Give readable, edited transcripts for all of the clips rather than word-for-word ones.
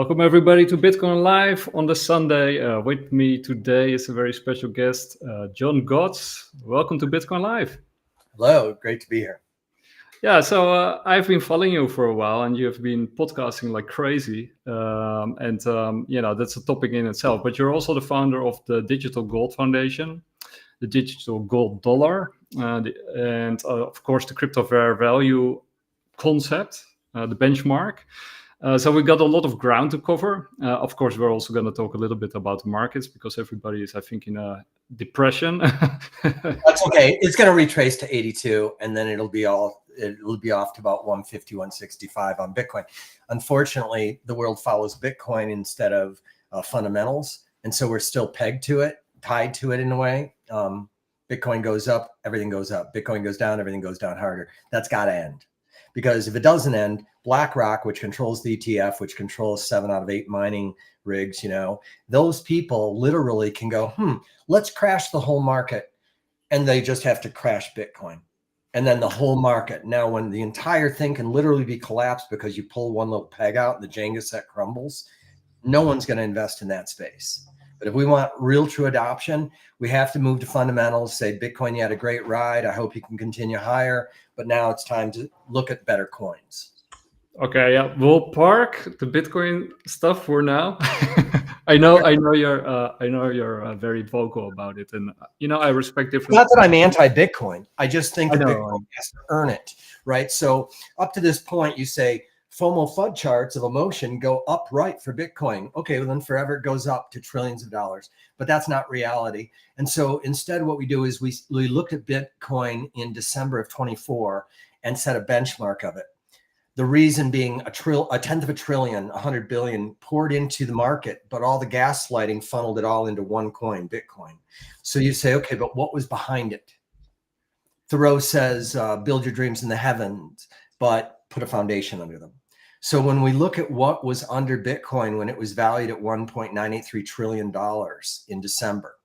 Welcome everybody to Bitcoin Live on the Sunday. With me today is a very special guest, John Gotts. Welcome to Bitcoin Live. Hello, great to be here. Yeah, so I've been following you for a while, and you have been podcasting like crazy, that's a topic in itself. But you're also the founder of the Digital Gold Foundation, the Digital Gold Dollar, and of course the crypto fair value concept, the benchmark. So we got a lot of ground to cover. Of course, we're also going to talk a little bit about the markets because everybody is, I think, in a depression. That's okay. It's going to retrace to 82, and then it'll be off to about 150, 165 on Bitcoin. Unfortunately, the world follows Bitcoin instead of fundamentals, and so we're still pegged to it, tied to it in a way. Bitcoin goes up, everything goes up. Bitcoin goes down, everything goes down harder. That's got to end. Because if it doesn't end, BlackRock, which controls the ETF, which controls 7 out of 8 mining rigs, those people literally can go, let's crash the whole market. And they just have to crash Bitcoin. And then the whole market. Now, when the entire thing can literally be collapsed because you pull one little peg out and the Jenga set crumbles, no one's going to invest in that space. But if we want real true adoption, we have to move to fundamentals, say, Bitcoin, you had a great ride. I hope you can continue higher. But now it's time to look at better coins. Okay, yeah, we'll park the Bitcoin stuff for now. I know you're very vocal about it, and I respect different. Not that I'm anti-Bitcoin. I just think that Bitcoin has to earn it, right? So up to this point, you say FOMO FUD charts of emotion go upright for Bitcoin. Okay, well then forever it goes up to trillions of dollars, but that's not reality. And so instead, what we do is we looked at Bitcoin in December of 24 and set a benchmark of it. The reason being a tenth of a trillion, 100 billion poured into the market, but all the gaslighting funneled it all into one coin, Bitcoin. So you say, okay, but what was behind it? Thoreau says, build your dreams in the heavens, but put a foundation under them. So when we look at what was under Bitcoin when it was valued at $1.983 trillion in December,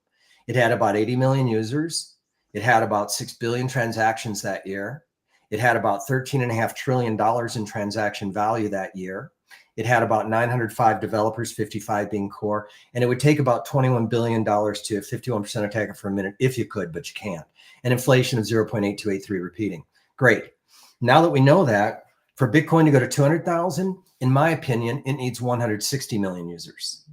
it had about 80 million users. It had about 6 billion transactions that year. It had about $13.5 trillion in transaction value that year. It had about 905 developers, 55 being core. And it would take about $21 billion to 51% attack it for a minute if you could, but you can't. And inflation of 0.8283 repeating. Great. Now that we know that, for Bitcoin to go to 200,000, in my opinion, it needs 160 million users.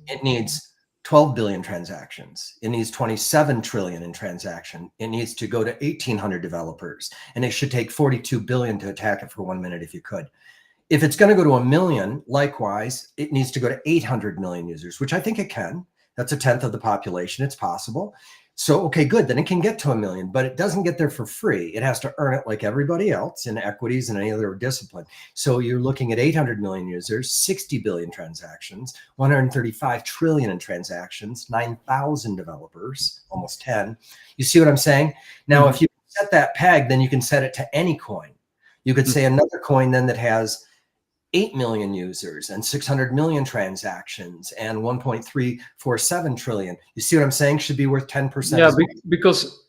It needs 12 billion transactions. It needs 27 trillion in transaction. It needs to go to 1,800 developers. And it should take 42 billion to attack it for 1 minute if you could. If it's going to go to 1 million, likewise, it needs to go to 800 million users, which I think it can. That's a tenth of the population. It's possible. So, okay, good. Then it can get to 1 million, but it doesn't get there for free. It has to earn it like everybody else in equities and any other discipline. So you're looking at 800 million users, 60 billion transactions, 135 trillion in transactions, 9,000 developers, almost 10. You see what I'm saying? Now, if you set that peg, then you can set it to any coin. You could say another coin then that has 8 million users and 600 million transactions and 1.347 trillion. You see what I'm saying? Should be worth 10%. Yeah, because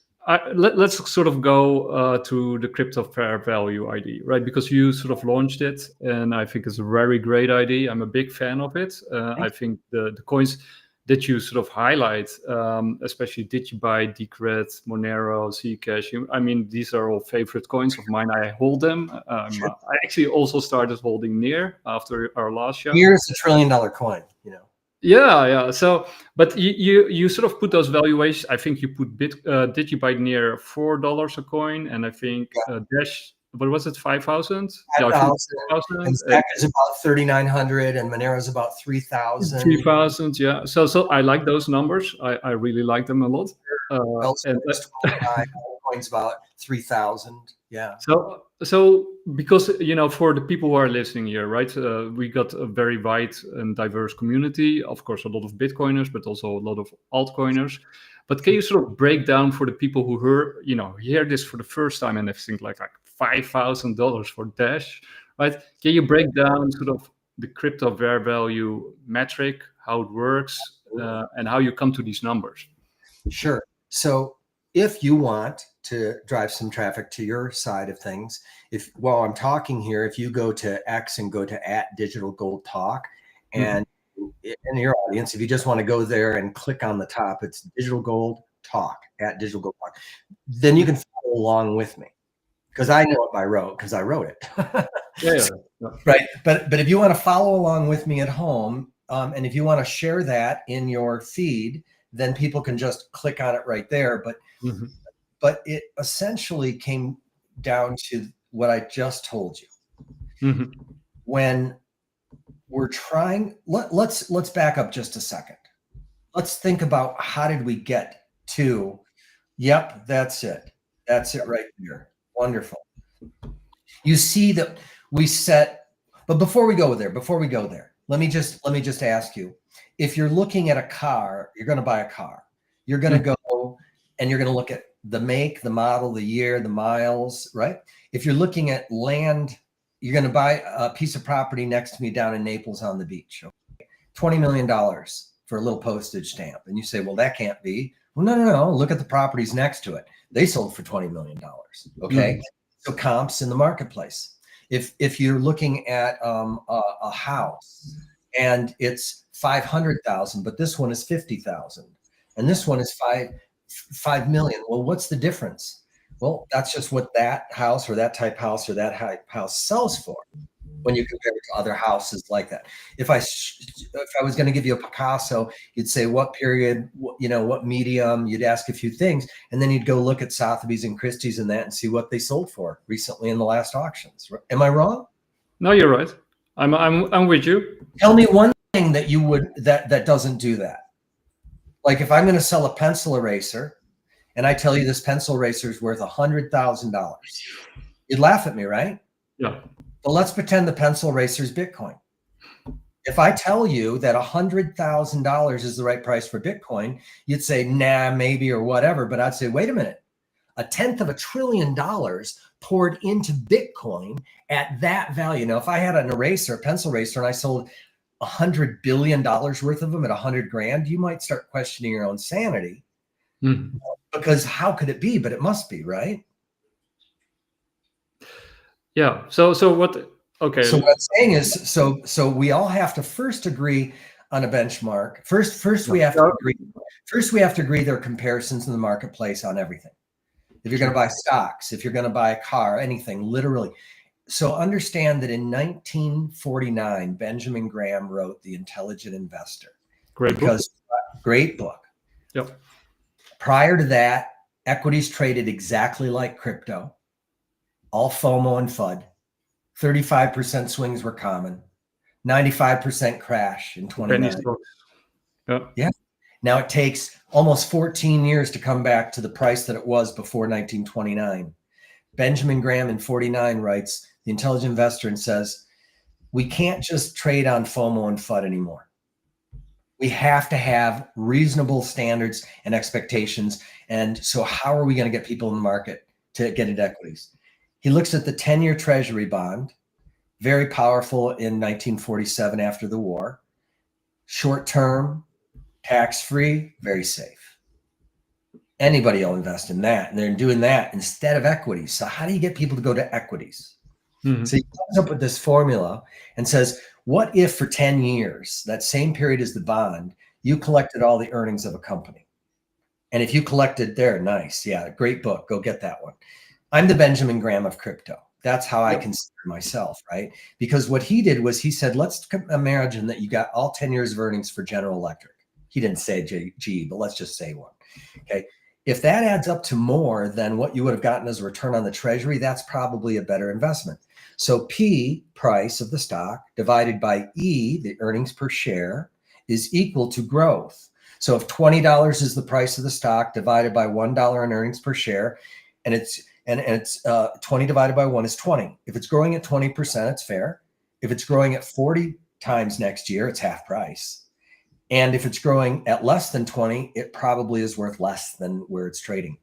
let's sort of go to the crypto fair value ID, right? Because you sort of launched it, and I think it's a very great idea. I'm a big fan of it. I think the coins that you sort of highlight, especially Digibyte, Decred, Monero, Zcash. I mean, these are all favorite coins of mine. I hold them. I actually also started holding Near after our last show. Near is $1 trillion coin, Yeah. So, but you sort of put those valuations. I think you put Digibyte near $4 a coin, and I think Dash. What was it? 5,000. 5,000. And Stack is about 3,900, and Monero is about 3,000. 3,000. Yeah. So I like those numbers. I really like them a lot. And coins about 3,000. Yeah. So because for the people who are listening here, right? We got a very wide and diverse community. Of course, a lot of Bitcoiners, but also a lot of altcoiners. But can you sort of break down for the people who hear this for the first time and they think like $5,000 for Dash, right? Can you break down sort of the crypto fair value metric, how it works, and how you come to these numbers? Sure. So if you want to drive some traffic to your side of things, while I'm talking here, if you go to X and go to @Digital Gold Talk, And in your audience, if you just want to go there and click on the top, it's Digital Gold Talk at Digital Gold Talk. Then you can follow along with me because I know it by rote because I wrote it. Yeah. Right. But if you want to follow along with me at home, and if you want to share that in your feed, then people can just click on it right there. But it essentially came down to what I just told you. When we're trying, let's back up just a second. Let's think about how did we get to, yep, that's it. That's it right there. Wonderful. You see that we set, but before we go there, let me just ask you, if you're looking at a car, you're going to buy a car, you're going to go and you're going to look at the make, the model, the year, the miles, right? If you're looking at land, you're going to buy a piece of property next to me down in Naples on the beach. Okay? $20 million for a little postage stamp. And you say, well, that can't be. Well, no. Look at the properties next to it. They sold for $20 million. Okay. So comps in the marketplace. If you're looking at a house and it's 500,000, but this one is 50,000 and this one is 5 million. Well, what's the difference? Well, that's just what that house or that type house or that house sells for when you compare it to other houses like that. If I was going to give you a Picasso, you'd say what period, what medium, you'd ask a few things, and then you'd go look at Sotheby's and Christie's and that and see what they sold for recently in the last auctions. Am I wrong? No, you're right. I'm with you. Tell me one thing that you would that doesn't do that. Like if I'm going to sell a pencil eraser and I tell you this pencil eraser is worth $100,000, you'd laugh at me, right? Yeah. But let's pretend the pencil eraser is Bitcoin. If I tell you that $100,000 is the right price for Bitcoin, you'd say, nah, maybe, or whatever. But I'd say, wait a minute, $1/10 of $1 trillion poured into Bitcoin at that value. Now, if I had an eraser, a pencil eraser, and I sold $100 billion worth of them at 100 grand, you might start questioning your own sanity. Because how could it be? But it must be, right? Yeah. So what? Okay. So what I'm saying is, so we all have to first agree on a benchmark. First we have to agree. First we have to agree there are comparisons in the marketplace on everything. If you're going to buy stocks, if you're going to buy a car, anything, literally. So understand that in 1949, Benjamin Graham wrote The Intelligent Investor. Great book. Yep. Prior to that, equities traded exactly like crypto. All FOMO and FUD. 35% swings were common. 95% crash in 29. Yeah. Now it takes almost 14 years to come back to the price that it was before 1929. Benjamin Graham in 49 writes The Intelligent Investor and says, we can't just trade on FOMO and FUD anymore. We have to have reasonable standards and expectations. And so how are we going to get people in the market to get into equities? He looks at the 10-year Treasury bond, very powerful in 1947 after the war, short-term, tax-free, very safe. Anybody will invest in that, and they're doing that instead of equities. So how do you get people to go to equities? So he comes up with this formula and says, what if for 10 years, that same period as the bond, you collected all the earnings of a company? And if you collected there, nice. Yeah, great book. Go get that one. I'm the Benjamin Graham of crypto. That's how I consider myself, right? Because what he did was he said, let's imagine that you got all 10 years of earnings for General Electric. He didn't say GE, but let's just say one. Okay. If that adds up to more than what you would have gotten as a return on the treasury, that's probably a better investment. So P, price of the stock, divided by E, the earnings per share, is equal to growth. So if $20 is the price of the stock divided by $1 in earnings per share, and it's 20 divided by 1 is 20. If it's growing at 20%, it's fair. If it's growing at 40 times next year, it's half price. And if it's growing at less than 20, it probably is worth less than where it's trading.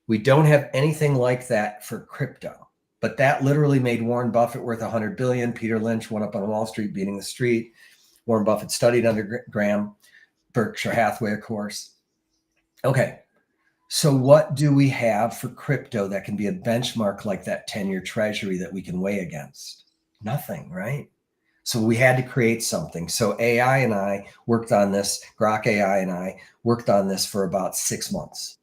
We don't have anything like that for crypto, but that literally made Warren Buffett worth 100 billion. Peter Lynch went up on Wall Street beating the street. Warren Buffett studied under Graham, Berkshire Hathaway, of course. Okay. So what do we have for crypto that can be a benchmark like that 10-year treasury that we can weigh against? Nothing, right? So we had to create something. So AI and I worked on this, Grok AI and I worked on this for about 6 months.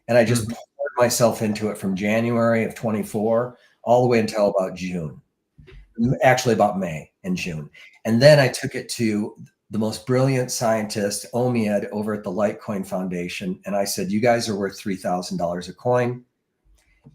And I just poured myself into it from January of 24 all the way until about June, actually about May and June. And then I took it to the most brilliant scientist, Omied, over at the Litecoin Foundation. And I said, you guys are worth $3,000 a coin.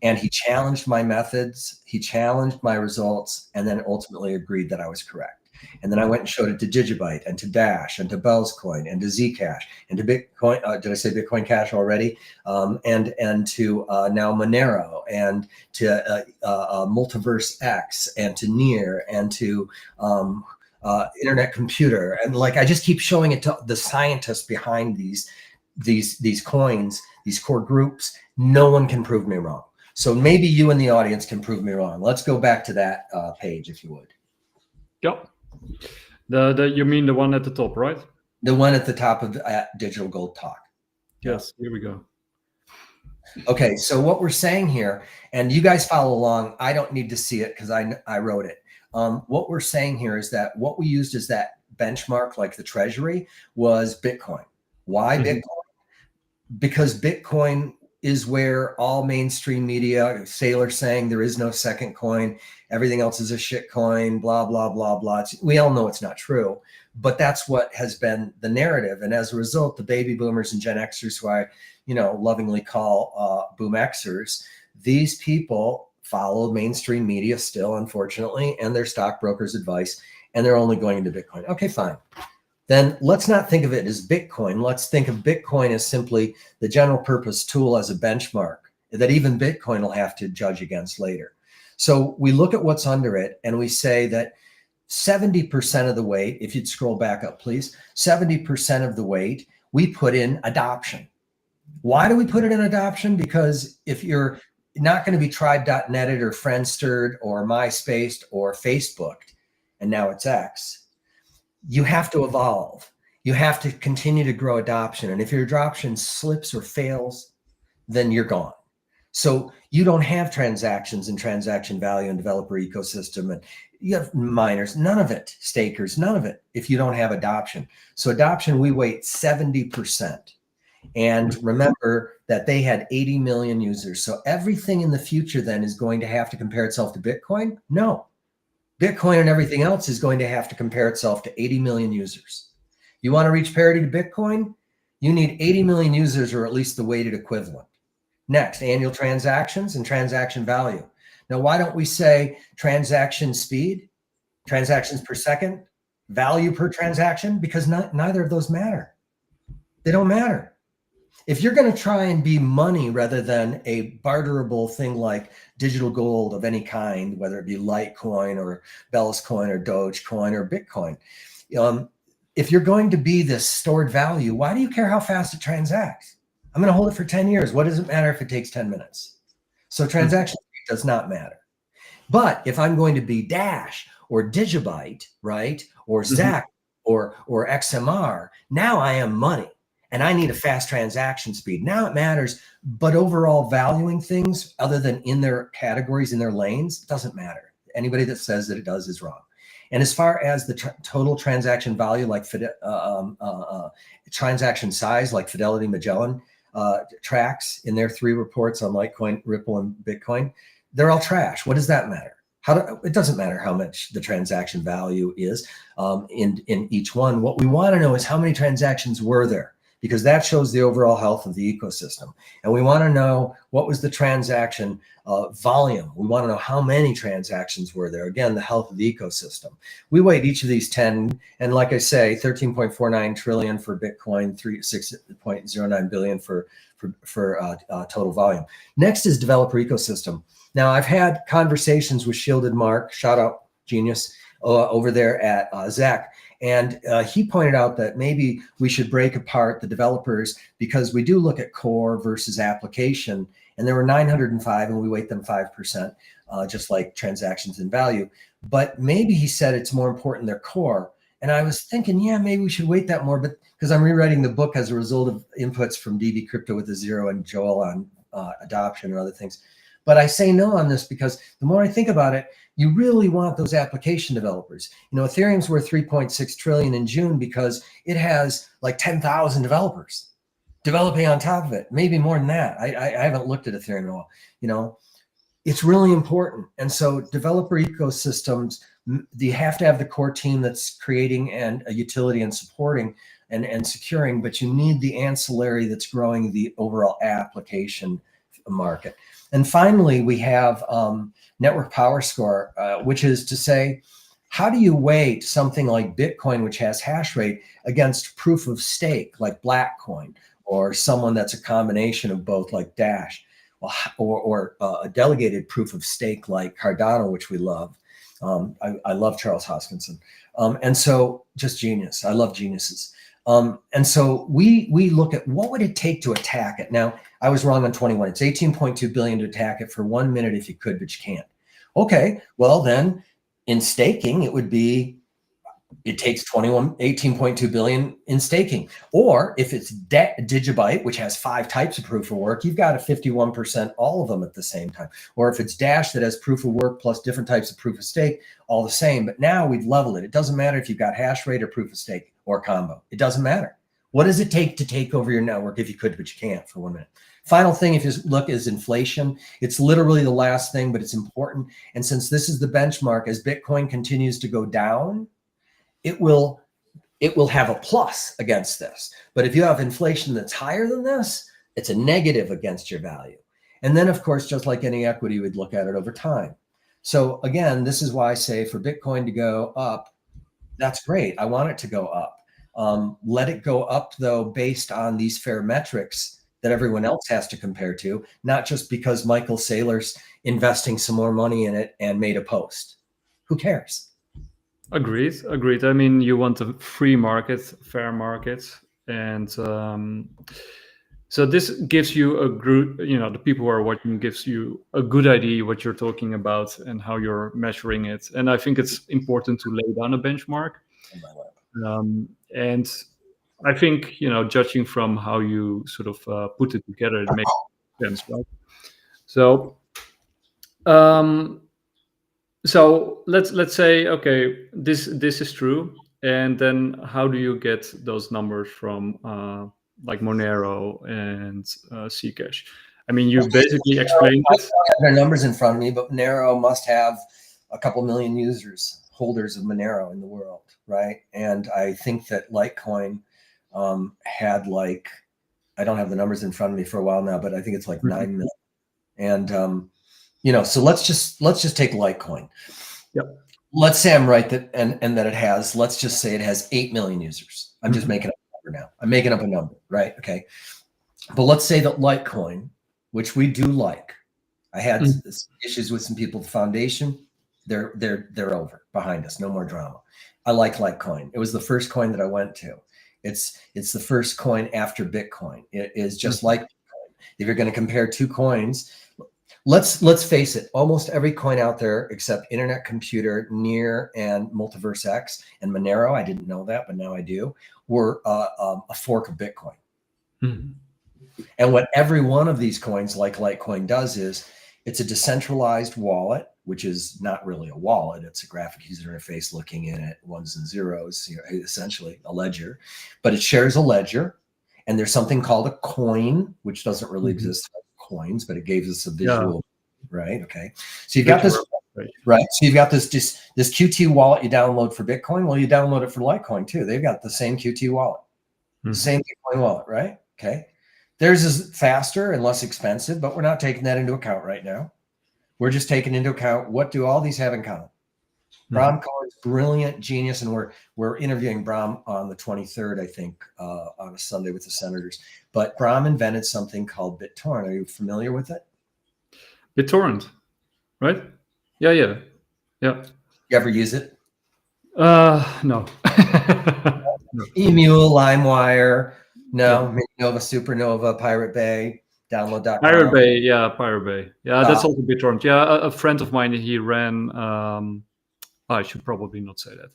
And he challenged my methods, he challenged my results, and then ultimately agreed that I was correct. And then I went and showed it to Digibyte and to Dash and to Bell's Coin and to Zcash and to Bitcoin. Did I say Bitcoin Cash already? And to now Monero and to Multiverse X and to Near and to Internet Computer. And like, I just keep showing it to the scientists behind these coins, these core groups. No one can prove me wrong. So maybe you in the audience can prove me wrong. Let's go back to that page, if you would. Yep. You mean the one at the top, right? The one at the top of Digital Gold Talk. Yes, here we go. Okay, so what we're saying here, and you guys follow along, I don't need to see it because I wrote it. What we're saying here is that what we used as that benchmark, like the treasury, was Bitcoin. Why Bitcoin? Because Bitcoin is where all mainstream media, sailors saying there is no second coin, everything else is a shit coin, blah, blah, blah, blah. We all know it's not true, but that's what has been the narrative. And as a result, the baby boomers and Gen Xers, who I, lovingly call Boom Xers, these people follow mainstream media still, unfortunately, and their stockbrokers' advice, and they're only going into Bitcoin. Okay, fine. Then let's not think of it as Bitcoin. Let's think of Bitcoin as simply the general purpose tool as a benchmark that even Bitcoin will have to judge against later. So we look at what's under it and we say that 70% of the weight, if you'd scroll back up, please, 70% of the weight we put in adoption. Why do we put it in adoption? Because if you're not going to be tribe.netted or Friendstered or MySpaced or Facebooked, and now it's X, you have to evolve. You have to continue to grow adoption. And if your adoption slips or fails, then you're gone. So you don't have transactions and transaction value and developer ecosystem. And you have miners, none of it, stakers, none of it, if you don't have adoption. So adoption, we weight 70%. And remember that they had 80 million users. So everything in the future then is going to have to compare itself to Bitcoin? No. Bitcoin and everything else is going to have to compare itself to 80 million users. You want to reach parity to Bitcoin? You need 80 million users or at least the weighted equivalent. Next, annual transactions and transaction value. Now, why don't we say transaction speed, transactions per second, value per transaction? Because neither of those matter. They don't matter. If you're going to try and be money rather than a barterable thing like digital gold of any kind, whether it be Litecoin or Bell's Coin or Dogecoin or Bitcoin, if you're going to be this stored value, why do you care how fast it transacts? I'm going to hold it for 10 years. What does it matter if it takes 10 minutes? So transaction does not matter. But if I'm going to be Dash or Digibyte, right, or Zach or XMR, now I am money. And I need a fast transaction speed. Now it matters, but overall valuing things other than in their categories, in their lanes, doesn't matter. Anybody that says that it does is wrong. And as far as the total transaction value, like transaction size, like Fidelity Magellan tracks in their 3 reports on Litecoin, Ripple, and Bitcoin, they're all trash. What does that matter? It doesn't matter how much the transaction value is in each one. What we want to know is how many transactions were there, because that shows the overall health of the ecosystem. And we want to know what was the transaction volume. We want to know how many transactions were there. Again, the health of the ecosystem. We weight each of these 10, and like I say, 13.49 trillion for Bitcoin, 6.09 billion for total volume. Next is developer ecosystem. Now, I've had conversations with Shielded Mark, shout out genius, over there at Zach. And he pointed out that maybe we should break apart the developers, because we do look at core versus application. And there were 905 and we weight them 5%, just like transactions and value. But maybe he said it's more important their core. And I was thinking, yeah, maybe we should weight that more, but because I'm rewriting the book as a result of inputs from DB Crypto with a Zero and Joel on adoption and other things. But I say no on this because the more I think about it, you really want those application developers. You know, Ethereum's worth 3.6 trillion in June because it has like 10,000 developers developing on top of it, maybe more than that. I haven't looked at Ethereum at all. You know, it's really important. And so developer ecosystems, you have to have the core team that's creating and a utility and supporting and securing, but you need the ancillary that's growing the overall application market. And finally, we have network power score, which is to say, how do you weight something like Bitcoin, which has hash rate, against proof of stake like Blackcoin, or someone that's a combination of both like Dash, or a delegated proof of stake like Cardano, which we love. I love Charles Hoskinson. And so just genius. I love geniuses. And so we look at what would it take to attack it. Now, I was wrong on 21. It's 18.2 billion to attack it for 1 minute if you could, but you can't. Okay, well then in staking, it would be, it takes 18.2 billion in staking. Or if it's Digibyte, which has 5 types of proof of work, you've got a 51%, all of them at the same time. Or if it's Dash that has proof of work plus different types of proof of stake, all the same. But now we've leveled it. It doesn't matter if you've got hash rate or proof of stake or combo. It doesn't matter. What does it take to take over your network if you could, but you can't for 1 minute? Final thing, if you look, is inflation. It's literally the last thing, but it's important. And since this is the benchmark, as Bitcoin continues to go down, it will have a plus against this. But if you have inflation that's higher than this, it's a negative against your value. And then, of course, just like any equity, we'd look at it over time. So again, this is why I say for Bitcoin to go up, that's great. I want it to go up. Let it go up, though, based on these fair metrics that everyone else has to compare to, not just because Michael Saylor's investing some more money in it and made a post. Who cares? Agreed. I mean, you want a free market, fair market. And so this gives you a group, you know, the people who are watching gives you a good idea what you're talking about and how you're measuring it. And I think it's important to lay down a benchmark. And I think, you know, judging from how you sort of put it together, it makes sense, right? So, so let's say, okay, this is true, and then how do you get those numbers from like Monero and Zcash? I mean, you basically explained it. I don't have their numbers in front of me, but Monero must have a couple million users, holders of Monero in the world, right? And I think that Litecoin had like, I don't have the numbers in front of me for a while now, but I think it's like 9 million. And you know, so let's just take Litecoin. Yep. Let's say I'm right that and that it has, let's just say it has 8 million users. I'm just making up a number now. I'm making up a number, right? Okay. But let's say that Litecoin, which we do like, I had issues with some people at the foundation. They're over behind us. No more drama. I like Litecoin. It was the first coin that I went to. It's the first coin after Bitcoin. It is just like Bitcoin. If you're going to compare two coins, let's face it, almost every coin out there except Internet Computer, Near, and Multiverse X and Monero, I didn't know that, but now I do, were a fork of Bitcoin. And what every one of these coins, like Litecoin, does is it's a decentralized wallet, which is not really a wallet. It's a graphic user interface looking in at ones and zeros, you know, essentially a ledger, but it shares a ledger. And there's something called a coin, which doesn't really exist for coins, but it gave us a visual, right? Okay. So you've got this, right? So you've got this Qt wallet you download for Bitcoin. Well, you download it for Litecoin too. They've got the same Qt wallet, same Bitcoin wallet, right? Okay. Theirs is faster and less expensive, but we're not taking that into account right now. We're just taking into account, what do all these have in common? Bram Cohen's brilliant, genius, and we're interviewing Bram on the 23rd, I think, on a Sunday with the senators. But Bram invented something called BitTorrent. Are you familiar with it? BitTorrent, right? Yeah. You ever use it? No. No. Emule, LimeWire, no. Nova, Supernova, Pirate Bay. Download.com. Pirate Bay. Yeah, that's also BitTorrent. Yeah, a friend of mine, he ran. I should probably not say that.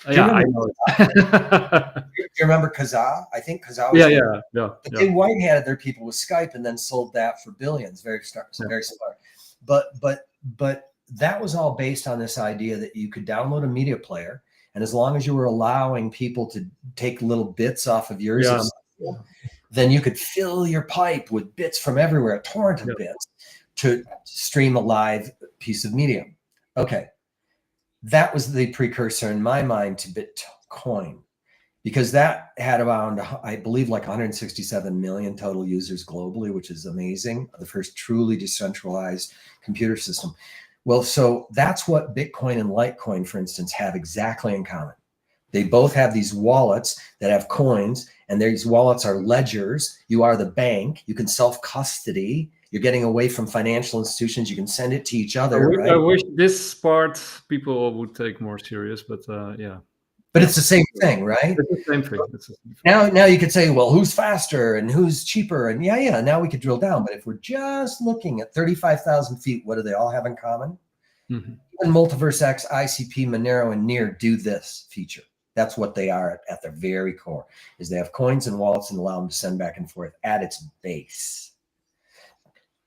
I know. Do you remember Kazaa? I think Kazaa was yeah. But they white-hatted their people with Skype and then sold that for billions. Very smart. but that was all based on this idea that you could download a media player, and as long as you were allowing people to take little bits off of yours, then you could fill your pipe with bits from everywhere, a torrent of bits, to stream a live piece of media. Okay. That was the precursor in my mind to Bitcoin, because that had around, I believe, like 167 million total users globally, which is amazing. The first truly decentralized computer system. Well, so that's what Bitcoin and Litecoin, for instance, have exactly in common. They both have these wallets that have coins, and these wallets are ledgers. You are the bank. You can self-custody. You're getting away from financial institutions. You can send it to each other, right? I wish this part people would take more serious, but yeah. But it's the same thing, right? It's the same thing. Now you could say, well, who's faster and who's cheaper? And yeah, now we could drill down. But if we're just looking at 35,000 feet, what do they all have in common? Mm-hmm. Even Multiverse X, ICP, Monero, and Near do this feature. That's what they are at their very core, is they have coins and wallets and allow them to send back and forth at its base.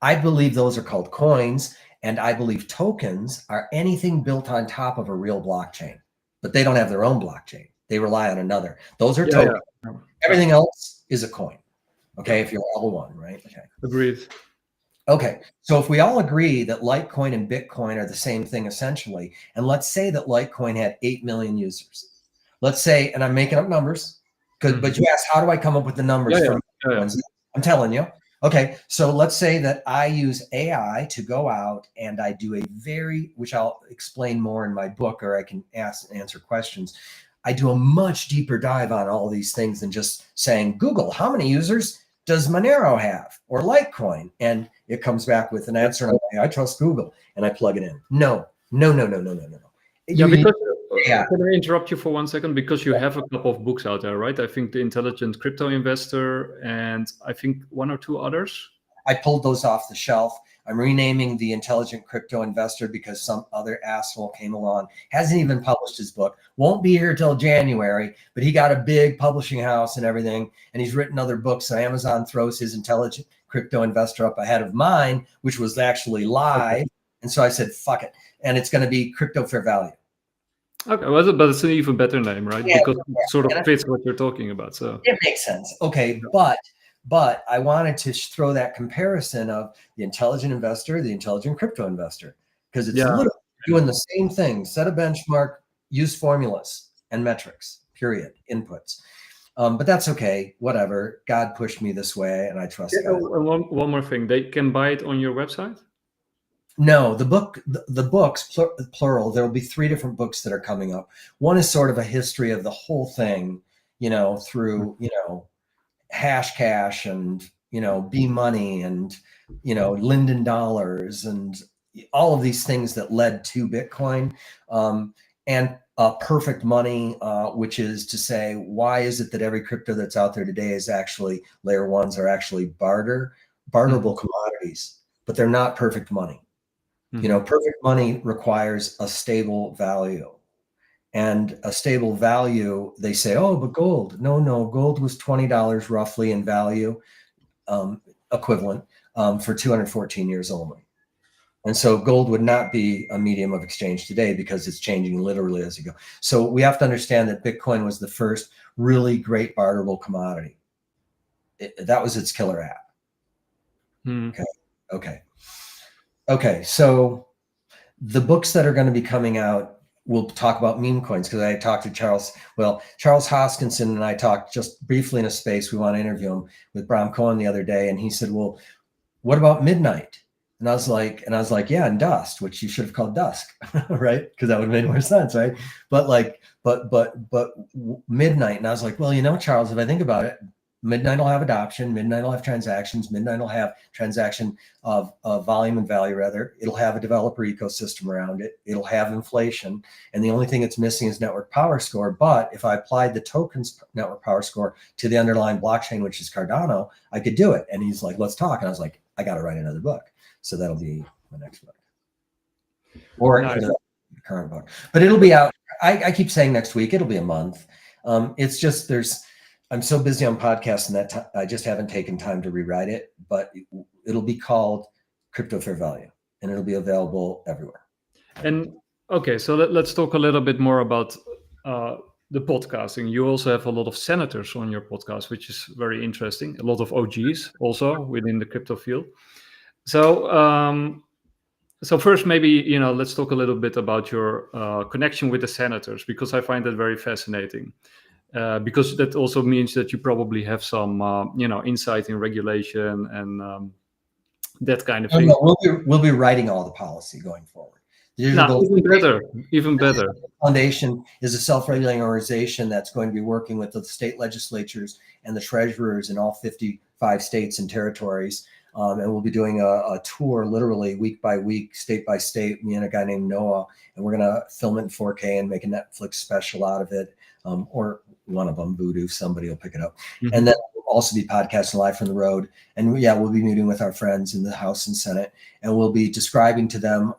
I believe those are called coins, and I believe tokens are anything built on top of a real blockchain, but they don't have their own blockchain. They rely on another. Those are tokens. Yeah. Everything else is a coin. Okay, if you're L1, right? Okay. Agreed. Okay, so if we all agree that Litecoin and Bitcoin are the same thing essentially, and let's say that Litecoin had 8 million users. Let's say, and I'm making up numbers, but you asked, how do I come up with the numbers? I'm telling you. Okay, so let's say that I use AI to go out and I do which I'll explain more in my book, or I can answer questions. I do a much deeper dive on all these things than just saying, Google, how many users does Monero have, or Litecoin? And it comes back with an answer, and I trust Google, and I plug it in. No. Yeah, because can I interrupt you for 1 second? Because you have a couple of books out there, right? I think The Intelligent Crypto Investor, and I think 1 or 2 others. I pulled those off the shelf. I'm renaming The Intelligent Crypto Investor because some other asshole came along, hasn't even published his book, won't be here till January, but he got a big publishing house and everything, and he's written other books. So Amazon throws his Intelligent Crypto Investor up ahead of mine, which was actually live. Okay. And so I said, fuck it. And it's going to be Crypto Fair Value. Okay, well, but it's an even better name, right? Yeah, because it sort of fits what you're talking about. So it makes sense. Okay, but I wanted to throw that comparison of the intelligent investor, the intelligent crypto investor, because it's literally doing the same thing: set a benchmark, use formulas and metrics, period, inputs. But that's okay. Whatever. God pushed me this way, and I trust God. One more thing: they can buy it on your website. No, the books, plural, there will be 3 different books that are coming up. One is sort of a history of the whole thing, through, Hashcash and, B-Money and, Linden Dollars and all of these things that led to Bitcoin, and Perfect Money, which is to say, why is it that every crypto that's out there today is actually layer 1s are actually barterable commodities, but they're not perfect money. Perfect money requires a stable value, and a stable value, they say, oh, but gold. No, gold was $20 roughly in value, equivalent, for 214 years only. And so gold would not be a medium of exchange today because it's changing literally as you go. So we have to understand that Bitcoin was the first really great barterable commodity. That was its killer app. Okay, so the books that are going to be coming out, we'll talk about meme coins, because I talked to Charles Hoskinson, and I talked just briefly in a space, we want to interview him, with Bram Cohen the other day, and he said, well, what about midnight? And I was like, yeah, and dust, which you should have called dusk, right? Because that would have made more sense, right? But midnight, and I was like, well, Charles, if I think about it, midnight will have adoption, midnight will have transactions, midnight will have transaction of volume and value, rather. It'll have a developer ecosystem around it. It'll have inflation. And the only thing it's missing is network power score. But if I applied the tokens network power score to the underlying blockchain, which is Cardano, I could do it. And he's like, let's talk. And I was like, I got to write another book. So that'll be my next book. Or the current book. But it'll be out. I keep saying next week. It'll be a month. It's just I'm so busy on podcasts and that I just haven't taken time to rewrite it, but it'll be called Crypto Fair Value. and it'll be available everywhere. And okay, so let's talk a little bit more about the podcasting. You also have a lot of senators on your podcast, which is very interesting. A lot of OGs also within the crypto field. So first, maybe let's talk a little bit about your connection with the senators, because I find that very fascinating. Because that also means that you probably have some insight in regulation and that kind of thing. No, we'll be writing all the policy going forward. Even better. Foundation is a self-regulating organization that's going to be working with the state legislatures and the treasurers in all 55 states and territories. And we'll be doing a tour literally week by week, state by state, me and a guy named Noah, and we're going to film it in 4K and make a Netflix special out of it. Or one of them, Voodoo, somebody will pick it up. Mm-hmm. And then we'll also be podcasting live from the road. And we'll be meeting with our friends in the House and Senate, and we'll be describing to them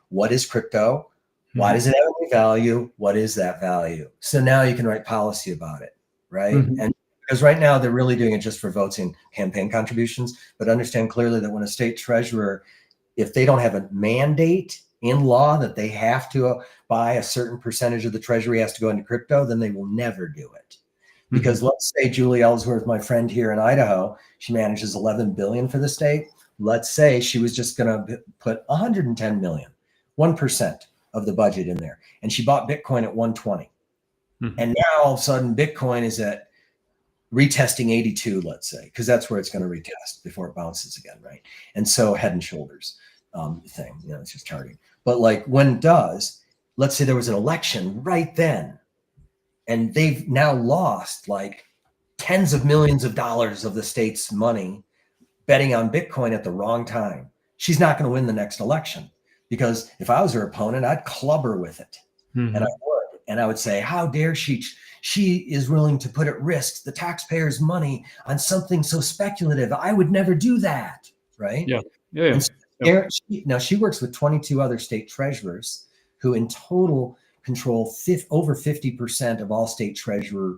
what is crypto, why does it have any value, what is that value? So now you can write policy about it, right? Mm-hmm. And because right now they're really doing it just for votes and campaign contributions, but understand clearly that when a state treasurer, if they don't have a mandate in law that they have to buy a certain percentage of the treasury has to go into crypto, then they will never do it. Because let's say Julie Ellsworth, my friend here in Idaho, she manages 11 billion for the state. Let's say she was just going to put 110 million, 1% of the budget in there. And she bought Bitcoin at 120. And now all of a sudden Bitcoin is at retesting 82, let's say, because that's where it's going to retest before it bounces again, right? And so head and shoulders thing, it's just charting. But like when it does, let's say there was an election right then, and they've now lost like tens of millions of dollars of the state's money betting on Bitcoin at the wrong time. She's not going to win the next election, because if I was her opponent, I'd club her with it. And I would. And I would say, how dare she? She is willing to put at risk the taxpayers' money on something so speculative. I would never do that, right? Yeah. So now she works with 22 other state treasurers who in total control over 50% of all state treasury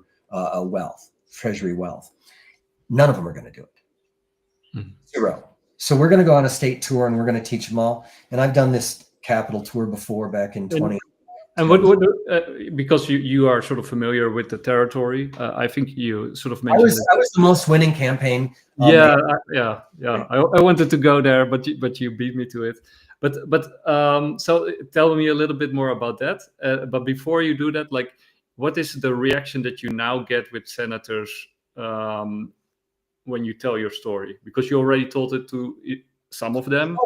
wealth. None of them are going to do it. Zero. So we're going to go on a state tour and we're going to teach them all. And I've done this capital tour before back in 20. And what because you are sort of familiar with the territory, I think you sort of mentioned I was the most winning campaign. I wanted to go there, but you beat me to it. But so tell me a little bit more about that. But before you do that, like, what is the reaction that you now get with senators when you tell your story? Because you already told it to some of them.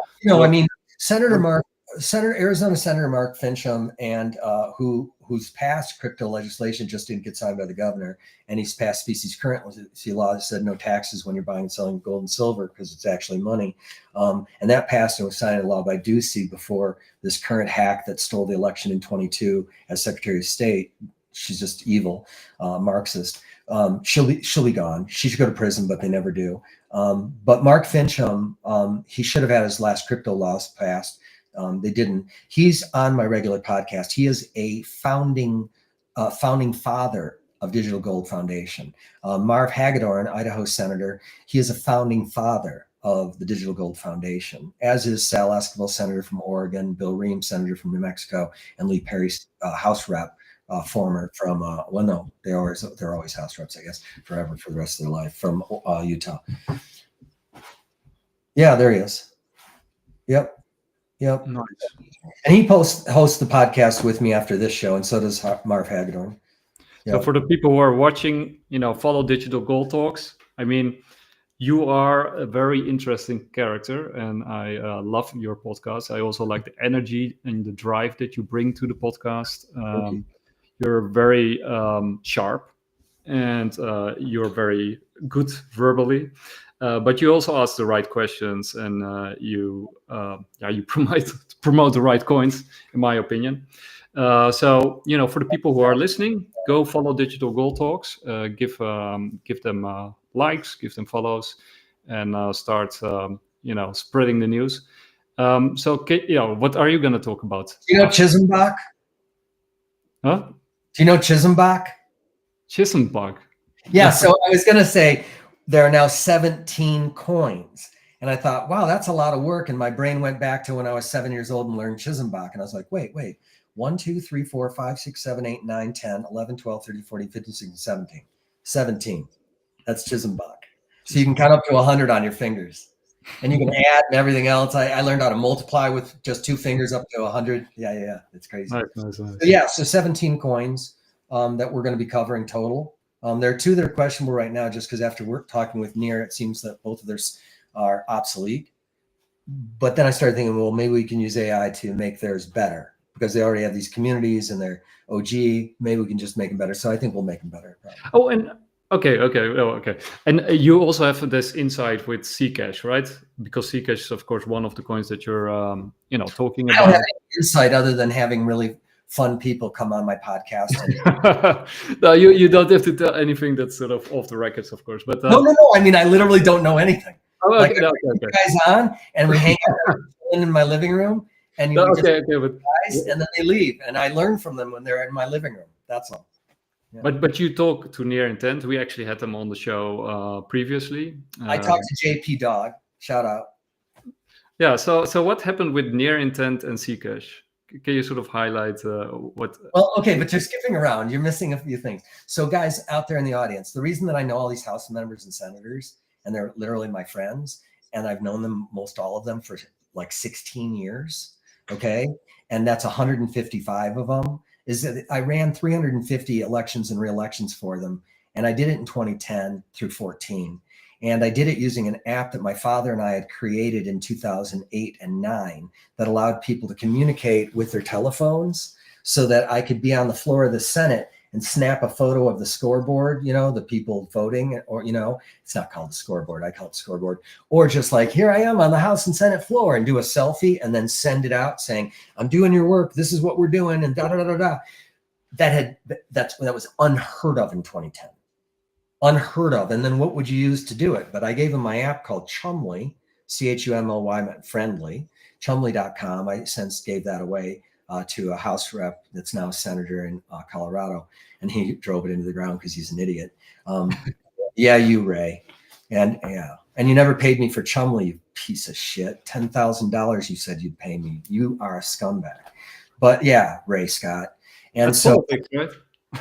Arizona Senator Mark Fincham, and who's passed crypto legislation, just didn't get signed by the governor, and he's passed species currency law that said no taxes when you're buying and selling gold and silver because it's actually money. And that passed and was signed into law by Ducey before this current hack that stole the election in 22 as Secretary of State. She's just evil, Marxist. She'll be gone. She should go to prison, but they never do. But Mark Fincham, he should have had his last crypto laws passed. They didn't. He's on my regular podcast. He is a founding father of Digital Gold Foundation. Marv Hagedorn, Idaho senator, he is a founding father of the Digital Gold Foundation, as is Sal Esquivel, senator from Oregon, Bill Ream, senator from New Mexico, and Lee Perry, House rep, former from they're always House reps, I guess, forever for the rest of their life, from Utah. Yeah, there he is. Yep. Nice. And he hosts the podcast with me after this show, and so does Marv Hagedorn. Yep. So for the people who are watching, follow Digital Gold Talks. I mean, you are a very interesting character, and I love your podcast. I also like the energy and the drive that you bring to the podcast. You're very sharp, and you're very good verbally. But you also ask the right questions, and you promote the right coins, in my opinion. So for the people who are listening, go follow Digital Gold Talks. Give them likes, give them follows, and start spreading the news. So what are you going to talk about? Do you know Chisenbach? Huh? Do you know Chisenbach? Chisenbach. Yeah. So I was going to say, there are now 17 coins. And And I thought, wow, that's a lot of work. And my brain went back to when I was 7 years old and learned Chisenbach. And I was like, wait, 1, 2, 3, 4, 5, 6, 7, 8, 9, 10, 11, 12, 13, 14, 15, 16, 17. 17. That's Chisenbach. So you can count up to 100 on your fingers. And you can add and everything else. I learned how to multiply with just 2 fingers up to 100. Yeah. It's crazy. Nice. So 17 coins that we're going to be covering total. There are 2 that are questionable right now, just because after we're talking with Near, it seems that both of theirs are obsolete. But then I started thinking, well, maybe we can use AI to make theirs better, because they already have these communities and they're OG. Maybe we can just make them better. So I think we'll make them better. Probably. Oh, and okay. And you also have this insight with Zcash, right? Because Zcash is, of course, one of the coins that you're, talking about. I don't have any insight other than having really fun people come on my podcast. No, you don't have to tell anything that's sort of off the records, of course. But no. I mean, I literally don't know anything. Oh, okay, like, I bring you guys on, and we hang out in my living room, and you but guys, and then they leave, and I learn from them when they're in my living room. That's all. Yeah. But you talk to Near Intent. We actually had them on the show previously. I talked to JP Dog. Shout out. Yeah. So what happened with Near Intent and Zcash? Can you sort of highlight what? Well, okay, but you're skipping around. You're missing a few things. So guys out there in the audience, the reason that I know all these House members and senators, and they're literally my friends, and I've known them, most all of them, for like 16 years, okay? And that's 155 of them, is that I ran 350 elections and re-elections for them, and I did it in 2010 through 14. And I did it using an app that my father and I had created in 2008 and 9 that allowed people to communicate with their telephones, so that I could be on the floor of the Senate and snap a photo of the scoreboard, the people voting, or, it's not called the scoreboard. I call it scoreboard. Or just like, here I am on the House and Senate floor, and do a selfie and then send it out saying, I'm doing your work. This is what we're doing. And That was unheard of in 2010. Unheard of. And then what would you use to do it? But I gave him my app called Chumly, CHUMLY, friendly, chumly.com. I since gave that away to a House rep that's now a senator in Colorado, and he drove it into the ground because he's an idiot. Yeah, you, Ray. And you never paid me for Chumly, you piece of shit. $10,000 you said you'd pay me. You are a scumbag. But yeah, Ray Scott. And that's so politics, right?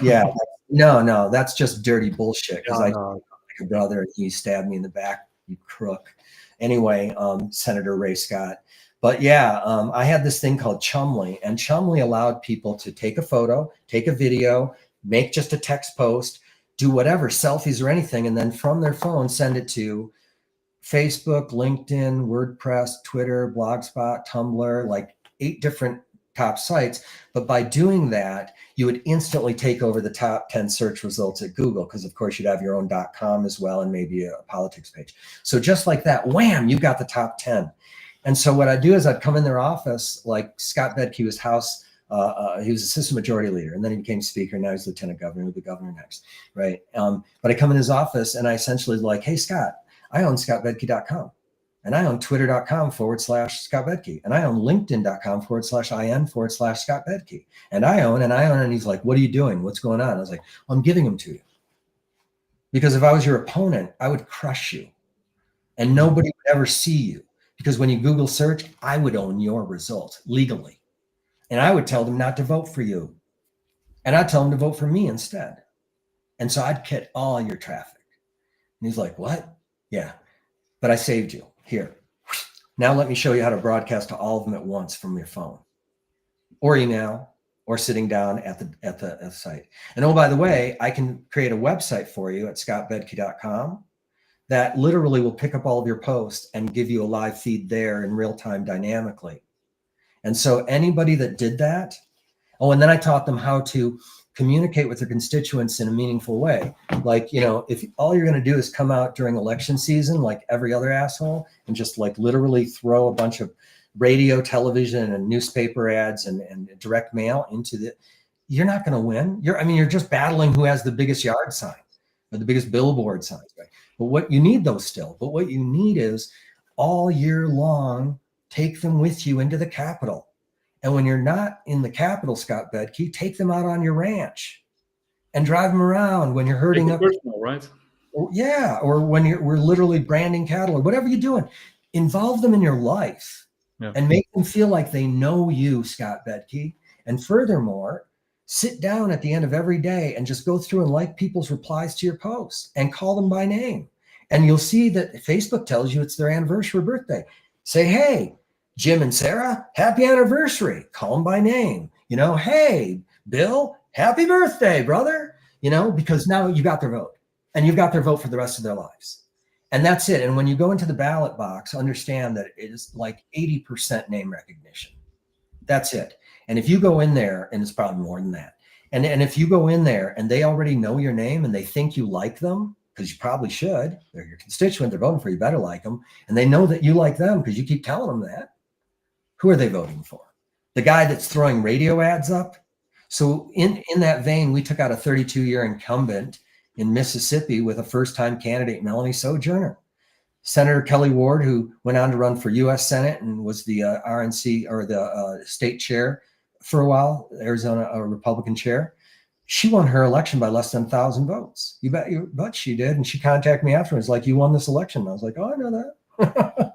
Yeah. No, that's just dirty bullshit, because I like a brother and he stabbed me in the back, you crook. Anyway, Senator Ray Scott. But yeah, I had this thing called Chumly, and Chumly allowed people to take a photo, take a video, make just a text post, do whatever, selfies or anything, and then from their phone send it to Facebook, LinkedIn, WordPress, Twitter, Blogspot, Tumblr, like 8 different top sites. But by doing that, you would instantly take over the top 10 search results at Google, because of course you'd have your own .com as well, and maybe a politics page. So just like that, wham, you got the top 10. And so what I'd do is I'd come in their office, like Scott Bedke was House, he was assistant majority leader, and then he became speaker. Now he's lieutenant governor, he'll be governor next, right? But I come in his office and I essentially like, hey, Scott, I own scottbedke.com. And I own twitter.com/Scott Bedke. And I own linkedin.com/IN/Scott Bedke. And I own, and he's like, what are you doing? What's going on? I was like, well, I'm giving them to you. Because if I was your opponent, I would crush you. And nobody would ever see you. Because when you Google search, I would own your result legally. And I would tell them not to vote for you. And I'd tell them to vote for me instead. And so I'd get all your traffic. And he's like, what? Yeah, but I saved you. Here, now let me show you how to broadcast to all of them at once from your phone or email or sitting down at the site. And oh, by the way, I can create a website for you at scottbedke.com that literally will pick up all of your posts and give you a live feed there in real time dynamically. And so anybody that did that, and then I taught them how to communicate with their constituents in a meaningful way. Like, if all you're going to do is come out during election season, like every other asshole, and just like literally throw a bunch of radio, television, and newspaper ads and direct mail you're not going to win. You're just battling who has the biggest yard sign or the biggest billboard signs, right? But what you need what you need is all year long, take them with you into the Capitol. And when you're not in the Capitol, Scott Bedke, take them out on your ranch and drive them around when you're herding up. Personal, right? Yeah, or when we're literally branding cattle or whatever you're doing. involve them in your life and make them feel like they know you, Scott Bedke. And furthermore, sit down at the end of every day and just go through and like people's replies to your posts and call them by name. And you'll see that Facebook tells you it's their anniversary or birthday. Say, hey, Jim and Sarah, happy anniversary. Call them by name. You know, hey, Bill, happy birthday, brother. You know, because now you got their vote and you've got their vote for the rest of their lives. And that's it. And when you go into the ballot box, understand that it is like 80% name recognition. That's it. And if you go in there, and it's probably more than that, and if you go in there and they already know your name and they think you like them, because you probably should, they're your constituent, they're voting for you, better like them, and they know that you like them because you keep telling them that, who are they voting for? The guy that's throwing radio ads up? So in that vein, we took out a 32-year incumbent in Mississippi with a first-time candidate, Melanie Sojourner. Senator Kelly Ward, who went on to run for U.S. Senate and was the RNC or the state chair for a while, Arizona Republican chair. She won her election by less than 1,000 votes. You bet she did. And she contacted me afterwards, like, you won this election. And I was like, oh, I know that.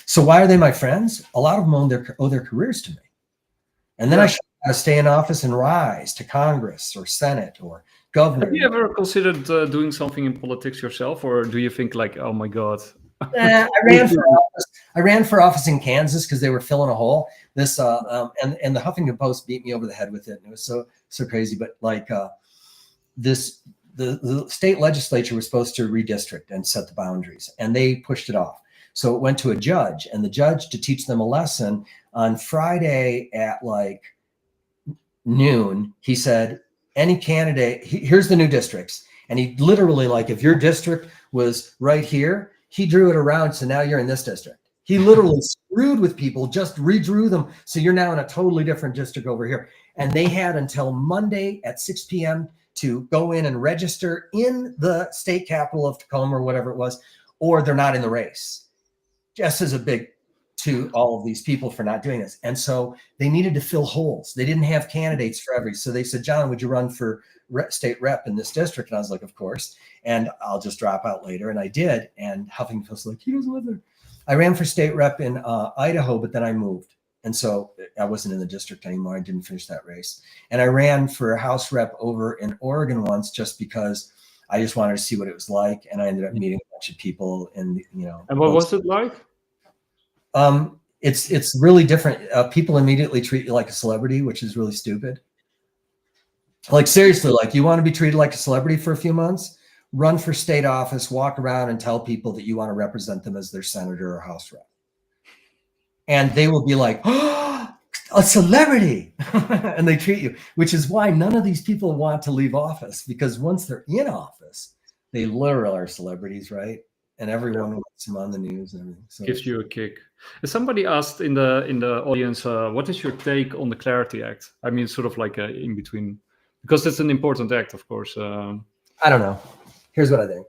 So why are they my friends? A lot of them owe their careers to me. And then I should stay in office and rise to Congress or Senate or governor. Have you ever considered doing something in politics yourself? Or do you think like, oh my God? I ran for office in Kansas because they were filling a hole. And the Huffington Post beat me over the head with it. And it was so crazy. But like the state legislature was supposed to redistrict and set the boundaries, and they pushed it off. So it went to a judge, and the judge, to teach them a lesson, on Friday at like noon, he said, any candidate, here's the new districts. And he literally, like, if your district was right here, he drew it around. So now you're in this district. He literally screwed with people, just redrew them. So you're now in a totally different district over here. And they had until Monday at 6 p.m. to go in and register in the state capital of Tacoma or whatever it was, or they're not in the race. Just as a big to all of these people for not doing this. And so they needed to fill holes. They didn't have candidates for every. So they said, John, would you run for state rep in this district? And I was like, of course. And I'll just drop out later. And I did. And Huffington Post was like, he doesn't live there. I ran for state rep in Idaho, but then I moved. And so I wasn't in the district anymore. I didn't finish that race. And I ran for a House rep over in Oregon once, just because I just wanted to see what it was like. And I ended up meeting a bunch of people. And, you know. And what was it like? It's really different. People immediately treat you like a celebrity, which is really stupid. Like, seriously, like, you want to be treated like a celebrity for a few months? Run for state office, walk around and tell people that you want to represent them as their senator or House rep. And they will be like, oh, a celebrity. And they treat you, which is why none of these people want to leave office, because once they're in office, they literally are celebrities, right? And everyone wants them on the news and everything. So gives you a kick. Somebody asked in the audience, what is your take on the Clarity Act? I mean, sort of like in between, because it's an important act, of course. I don't know. Here's what I think.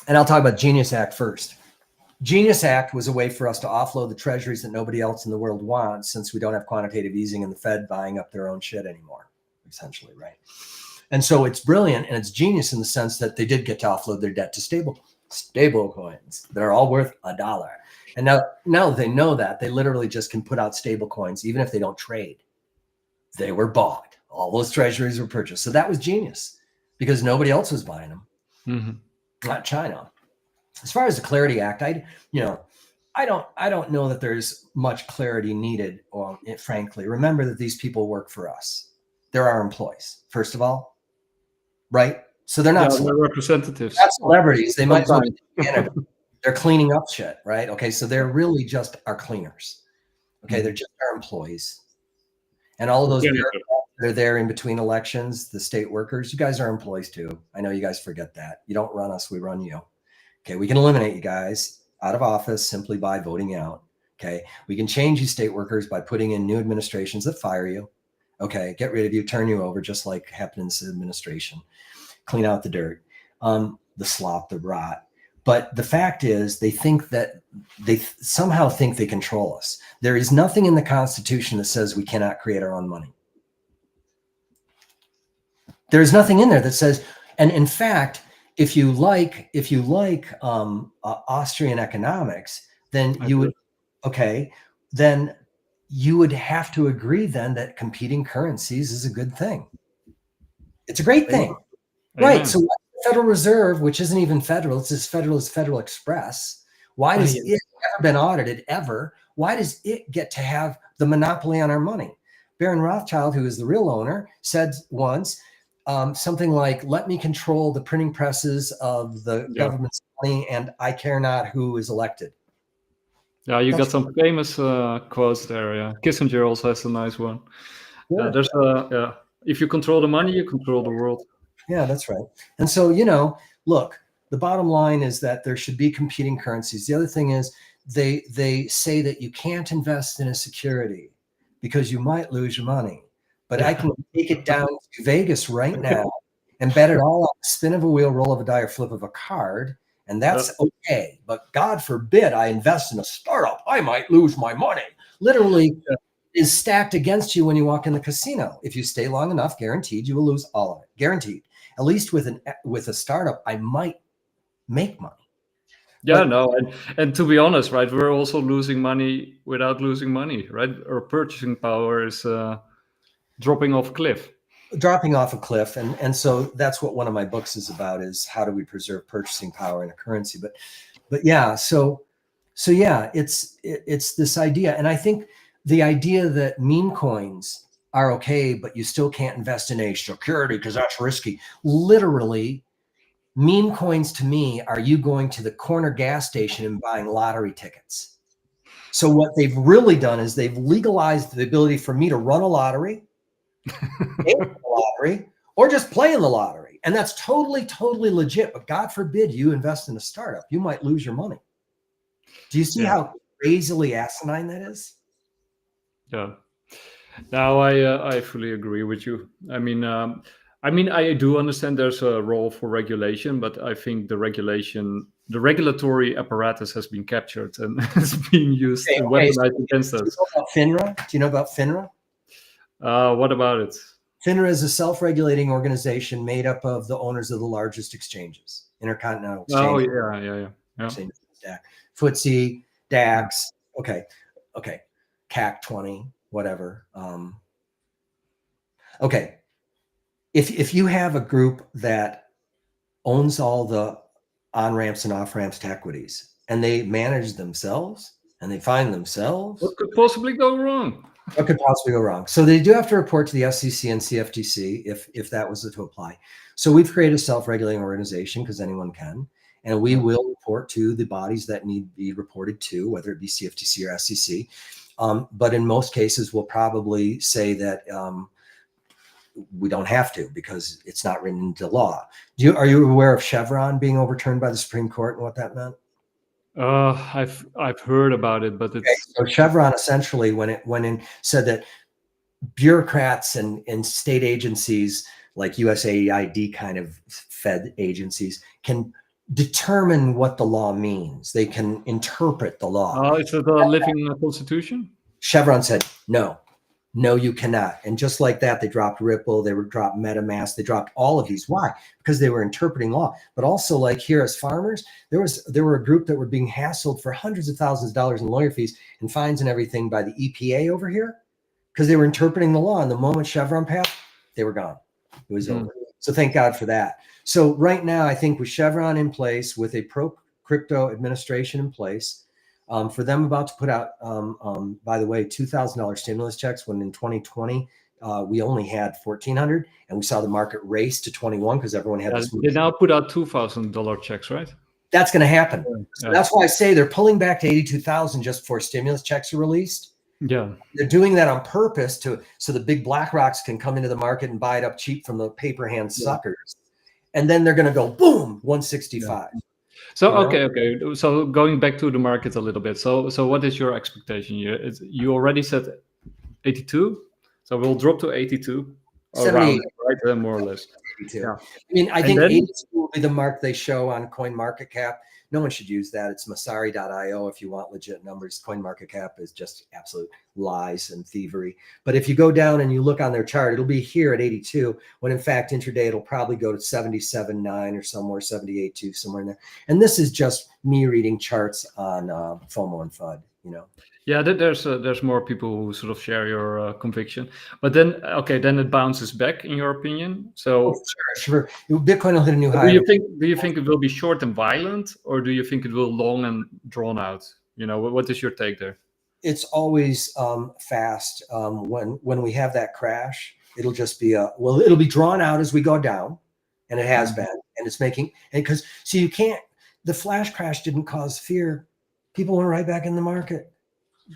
And I'll talk about Genius Act first. Genius Act was a way for us to offload the treasuries that nobody else in the world wants, since we don't have quantitative easing and the Fed buying up their own shit anymore, essentially, right? And so it's brilliant and it's genius in the sense that they did get to offload their debt to stable coins that are all worth $1. And now they know that, they literally just can put out stable coins, even if they don't trade. They were bought. All those treasuries were purchased. So that was genius because nobody else was buying them, not China. As far as the Clarity Act, I don't know that there's much clarity needed. Frankly, remember that these people work for us. They're our employees, first of all. Right? So they're not representatives. Not celebrities. They might well be they're cleaning up shit, right? Okay, so they're really just our cleaners. Okay, they're just our employees. And all of those bureaucrats that are there in between elections, the state workers, you guys are employees too. I know you guys forget that. You don't run us, we run you. Okay, we can eliminate you guys out of office simply by voting out. Okay, we can change you state workers by putting in new administrations that fire you. Okay, get rid of you, turn you over, just like happened in this administration. Clean out the dirt, the slop, the rot. But the fact is, they think that they somehow think they control us. There is nothing in the Constitution that says we cannot create our own money. There's nothing in there that says, and in fact, if you like Austrian economics, then you would, okay, then you would have to agree then that competing currencies is a good thing. It's a great thing. Amen. Right. So the Federal Reserve, which isn't even federal, it's as federal as Federal Express. Why does it ever been audited ever? Why does it get to have the monopoly on our money? Baron Rothschild, who is the real owner, said once something like, "Let me control the printing presses of the government's money, and I care not who is elected." Yeah, you got some famous quotes there. Yeah, Kissinger also has a nice one. There's if you control the money, you control the world. Yeah, that's right. And so, look, the bottom line is that there should be competing currencies. The other thing is they say that you can't invest in a security because you might lose your money. But I can take it down to Vegas right now and bet it all on the spin of a wheel, roll of a die, or flip of a card. And that's okay. But God forbid I invest in a startup. I might lose my money. Literally is stacked against you when you walk in the casino. If you stay long enough, guaranteed you will lose all of it. Guaranteed. At least with a startup, I might make money. Yeah, no, and to be honest, right, we're also losing money without losing money, right? Our purchasing power is dropping off a cliff. Dropping off a cliff, and so that's what one of my books is about: is how do we preserve purchasing power in a currency? But yeah, so yeah, it's this idea, and I think the idea that meme coins are okay, but you still can't invest in a security because that's risky. Literally, meme coins to me are you going to the corner gas station and buying lottery tickets. So what they've really done is they've legalized the ability for me to run a lottery, or just play in the lottery. And that's totally, totally legit. But God forbid you invest in a startup. You might lose your money. Do you see how crazily asinine that is? Yeah. Now I fully agree with you. I mean, I do understand there's a role for regulation, but I think the regulatory apparatus has been captured and is being used and weaponized against us. Do you know about FINRA? What about it? FINRA is a self-regulating organization made up of the owners of the largest exchanges, Intercontinental Exchange. Oh, yeah. FTSE, DAX, okay, CAC 20, whatever. Okay, if you have a group that owns all the on-ramps and off-ramps to equities, and they manage themselves, and they find themselves, what could possibly go wrong? What could possibly go wrong? So they do have to report to the SEC and CFTC if that was to apply. So we've created a self-regulating organization because anyone can, and we will report to the bodies that need to be reported to, whether it be CFTC or SEC. But in most cases, we'll probably say that we don't have to because it's not written into law. Are you aware of Chevron being overturned by the Supreme Court and what that meant? I've heard about it, but it's so Chevron essentially when it went in said that bureaucrats and state agencies like USAID kind of Fed agencies can determine what the law means. They can interpret the law. Oh, is it a living constitution? Chevron said no, you cannot. And just like that, they dropped Ripple, they dropped MetaMask, they dropped all of these. Why? Because they were interpreting law. But also, like here as farmers, there were a group that were being hassled for hundreds of thousands of dollars in lawyer fees and fines and everything by the EPA over here because they were interpreting the law. And the moment Chevron passed, they were gone. It was over. So thank God for that. So right now, I think with Chevron in place, with a pro-crypto administration in place, for them about to put out, by the way, $2,000 stimulus checks when in 2020, we only had 1,400 and we saw the market race to 21 because everyone had this. They now put out $2,000 checks, right? That's going to happen. So that's why I say they're pulling back to 82,000 just before stimulus checks are released. Yeah. They're doing that on purpose so the big black rocks can come into the market and buy it up cheap from the paper hand suckers. And then they're going to go boom, 165. Yeah. So okay. So going back to the market a little bit. So what is your expectation? You already said 82, so we'll drop to 82, around, right? More or less. 82. Yeah. I mean, I think probably the mark they show on CoinMarketCap. No one should use that. It's Masari.io if you want legit numbers. CoinMarketCap is just absolute lies and thievery. But if you go down and you look on their chart, it'll be here at 82, when in fact intraday it'll probably go to 77.9 or somewhere, 78.2, somewhere in there. And this is just me reading charts on FOMO and FUD, you know. Yeah, there's more people who sort of share your conviction, but then then it bounces back, in your opinion. So sure. Bitcoin will hit a new high. Do you think it will be short and violent, or do you think it will long and drawn out? You know, what is your take there? It's always fast. When we have that crash, it'll just be it'll be drawn out as we go down, and it has been, and it's making, and because you can't. The flash crash didn't cause fear. People went right back in the market.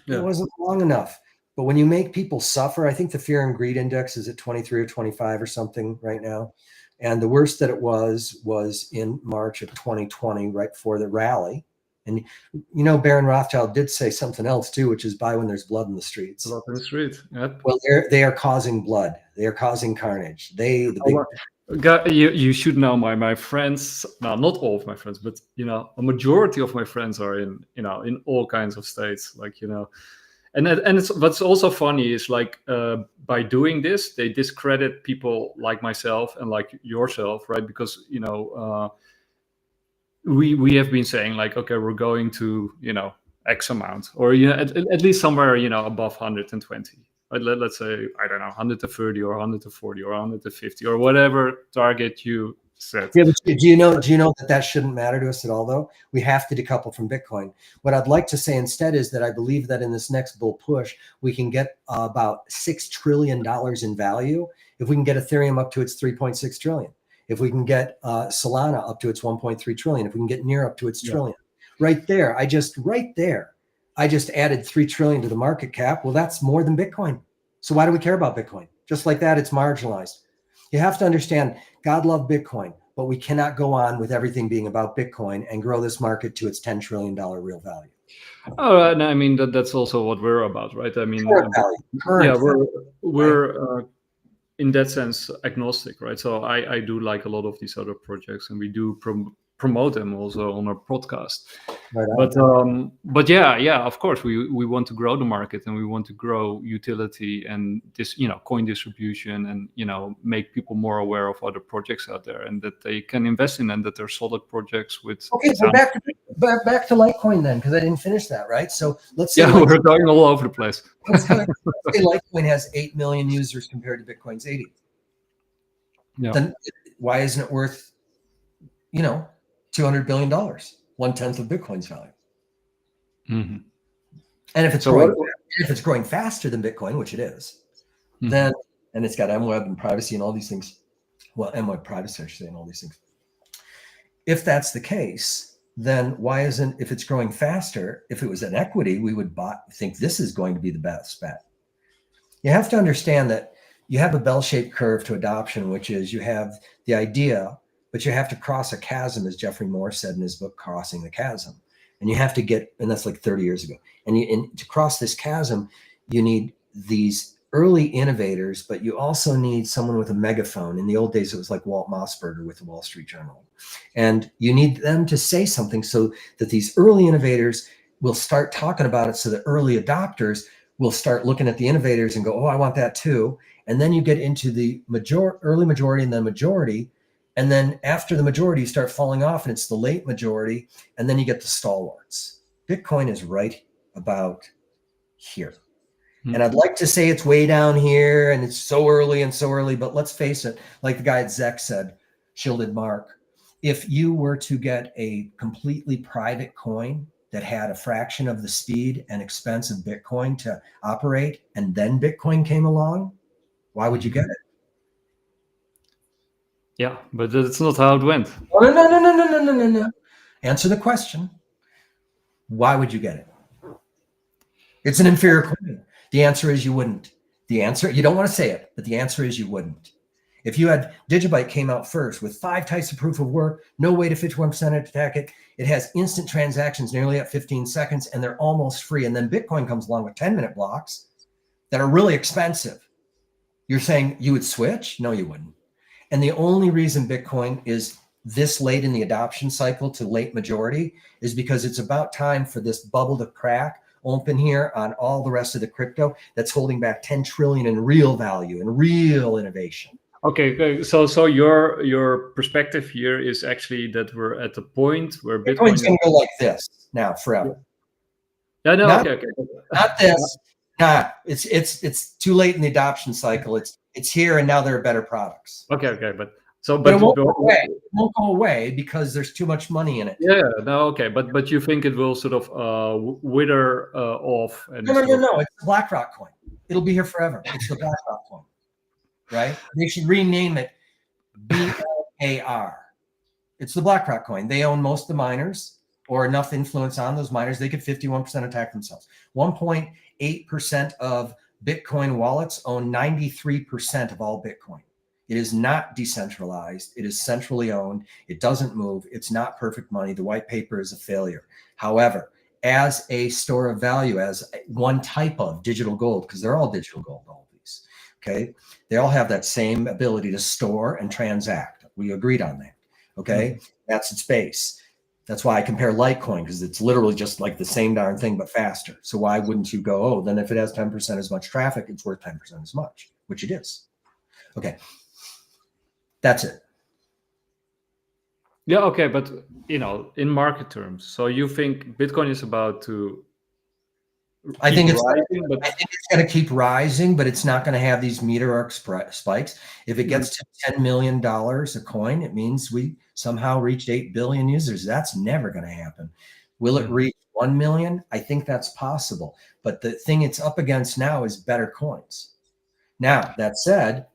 Yeah. It wasn't long enough. But when you make people suffer, I think the fear and greed index is at 23 or 25 or something right now. And the worst that it was in March of 2020, right before the rally. And, you know, Baron Rothschild did say something else too, which is buy when there's blood in the streets. Blood in the street. Yep. Well, they are causing blood. They are causing carnage. You should know my friends. Now, not all of my friends, but you know, a majority of my friends are in all kinds of states. Like, you know, and it's what's also funny is like by doing this, they discredit people like myself and like yourself, right? Because you know, we have been saying like, okay, we're going to X amount, or at least somewhere above 120. Let's say, I don't know, 130 or 140 or 150 or whatever target you set. Yeah, but do you know that shouldn't matter to us at all, though? We have to decouple from Bitcoin. What I'd like to say instead is that I believe that in this next bull push, we can get about $6 trillion in value if we can get Ethereum up to its 3.6 trillion. If we can get Solana up to its 1.3 trillion. If we can get NEAR up to its trillion. Right there, I just added 3 trillion to the market cap. Well, that's more than Bitcoin. So why do we care about Bitcoin? Just like that, it's marginalized. You have to understand, God loved Bitcoin, but we cannot go on with everything being about Bitcoin and grow this market to its $10 trillion real value. Oh, and I mean, that's also what we're about, right? I mean, we're in that sense agnostic, right? So I do like a lot of these other projects, and we do promote them also on our podcast. Right. But yeah, of course we want to grow the market, and we want to grow utility and this coin distribution, and make people more aware of other projects out there, and that they can invest in, and that they're solid projects with. Okay, so back to Litecoin then, because I didn't finish that, right? So let's say we're going all over the place. Let's say Litecoin has 8 million users compared to Bitcoin's 80. Yeah. Then why isn't it worth $200 billion, 1/10 of Bitcoin's value? Mm-hmm. And if it's growing faster than Bitcoin, which it is, then, and it's got MWeb and privacy and all these things, well, MWeb privacy, I should say, and all these things. If that's the case, then why isn't, if it's growing faster, if it was an equity, we would think this is going to be the best bet. You have to understand that you have a bell-shaped curve to adoption, which is you have the idea, but you have to cross a chasm, as Jeffrey Moore said in his book, Crossing the Chasm. And you have to get, and that's like 30 years ago. And to cross this chasm, you need these early innovators, but you also need someone with a megaphone. In the old days, it was like Walt Mossberger with the Wall Street Journal. And you need them to say something so that these early innovators will start talking about it, so the early adopters will start looking at the innovators and go, oh, I want that too. And then you get into the early majority and then majority. And then after the majority, you start falling off, and it's the late majority. And then you get the stalwarts. Bitcoin is right about here. Mm-hmm. And I'd like to say it's way down here and it's so early, but let's face it, like the guy at Zek said, Shielded Mark, if you were to get a completely private coin that had a fraction of the speed and expense of Bitcoin to operate, and then Bitcoin came along, why would you get it? Yeah, but that's not how it went. No. Answer the question. Why would you get it? It's an inferior coin. The answer is you wouldn't. The answer, you don't want to say it, but the answer is you wouldn't. If you had Digibyte came out first with 5 types of proof of work, no way to 51% attack it. It has instant transactions nearly at 15 seconds, and they're almost free. And then Bitcoin comes along with 10-minute blocks that are really expensive. You're saying you would switch? No, you wouldn't. And the only reason Bitcoin is this late in the adoption cycle to late majority is because it's about time for this bubble to crack open here on all the rest of the crypto that's holding back 10 trillion in real value and real innovation. Okay. So your perspective here is actually that we're at the point where Bitcoin's going to go like this now forever. Yeah, no, not, okay. Not this. Nah, it's too late in the adoption cycle. It's here, and now there are better products. Okay, but it won't go away. It won't go away because there's too much money in it. Yeah, no, okay, but you think it will sort of wither off? And no. It's the BlackRock coin. It'll be here forever. It's the BlackRock coin, right? They should rename it BLAR. It's the BlackRock coin. They own most of the miners, or enough influence on those miners. They could 51% attack themselves. 1.8% of Bitcoin wallets own 93% of all Bitcoin. It is not decentralized. It is centrally owned. It doesn't move. It's not perfect money. The white paper is a failure. However, as a store of value, as one type of digital gold, because they're all digital gold, all these, okay? They all have that same ability to store and transact. We agreed on that, okay? That's its base. That's why I compare Litecoin, because it's literally just like the same darn thing, but faster. So why wouldn't you go, oh, then if it has 10% as much traffic, it's worth 10% as much, which it is. Okay. That's it. Yeah, okay, but in market terms, so you think Bitcoin is about to I think it's going to keep rising, but it's not going to have these meteoric spikes. If it gets to $10 million a coin, it means we somehow reached 8 billion users. That's never going to happen. Will it reach 1 million? I think that's possible. But the thing it's up against now is better coins. Now, that said,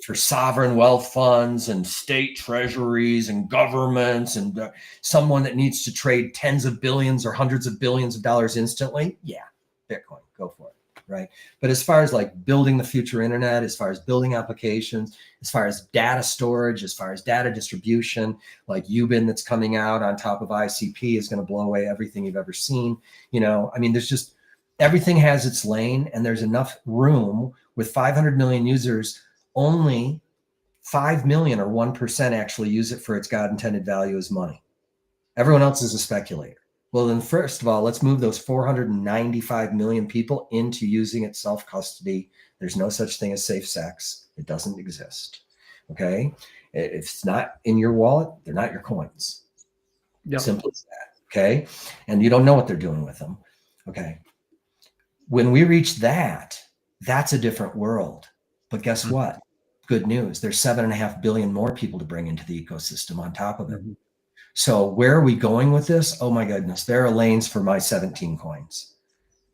for sovereign wealth funds and state treasuries and governments and someone that needs to trade tens of billions or hundreds of billions of dollars instantly, yeah, Bitcoin, go for it, right? But as far as like building the future internet, as far as building applications, as far as data storage, as far as data distribution, like UBIN that's coming out on top of ICP is going to blow away everything you've ever seen. I mean, there's just, everything has its lane, and there's enough room. With 500 million users, only 5 million or 1% actually use it for its God intended value as money. Everyone else is a speculator. Well, then first of all, let's move those 495 million people into using it self-custody. There's no such thing as safe sex. It doesn't exist. Okay. If it's not in your wallet, they're not your coins. Yep. Simple as that. Okay. And you don't know what they're doing with them. Okay. When we reach that, that's a different world. But guess what? Good news. There's 7.5 billion more people to bring into the ecosystem on top of it. So where are we going with this? Oh my goodness. There are lanes for my 17 coins.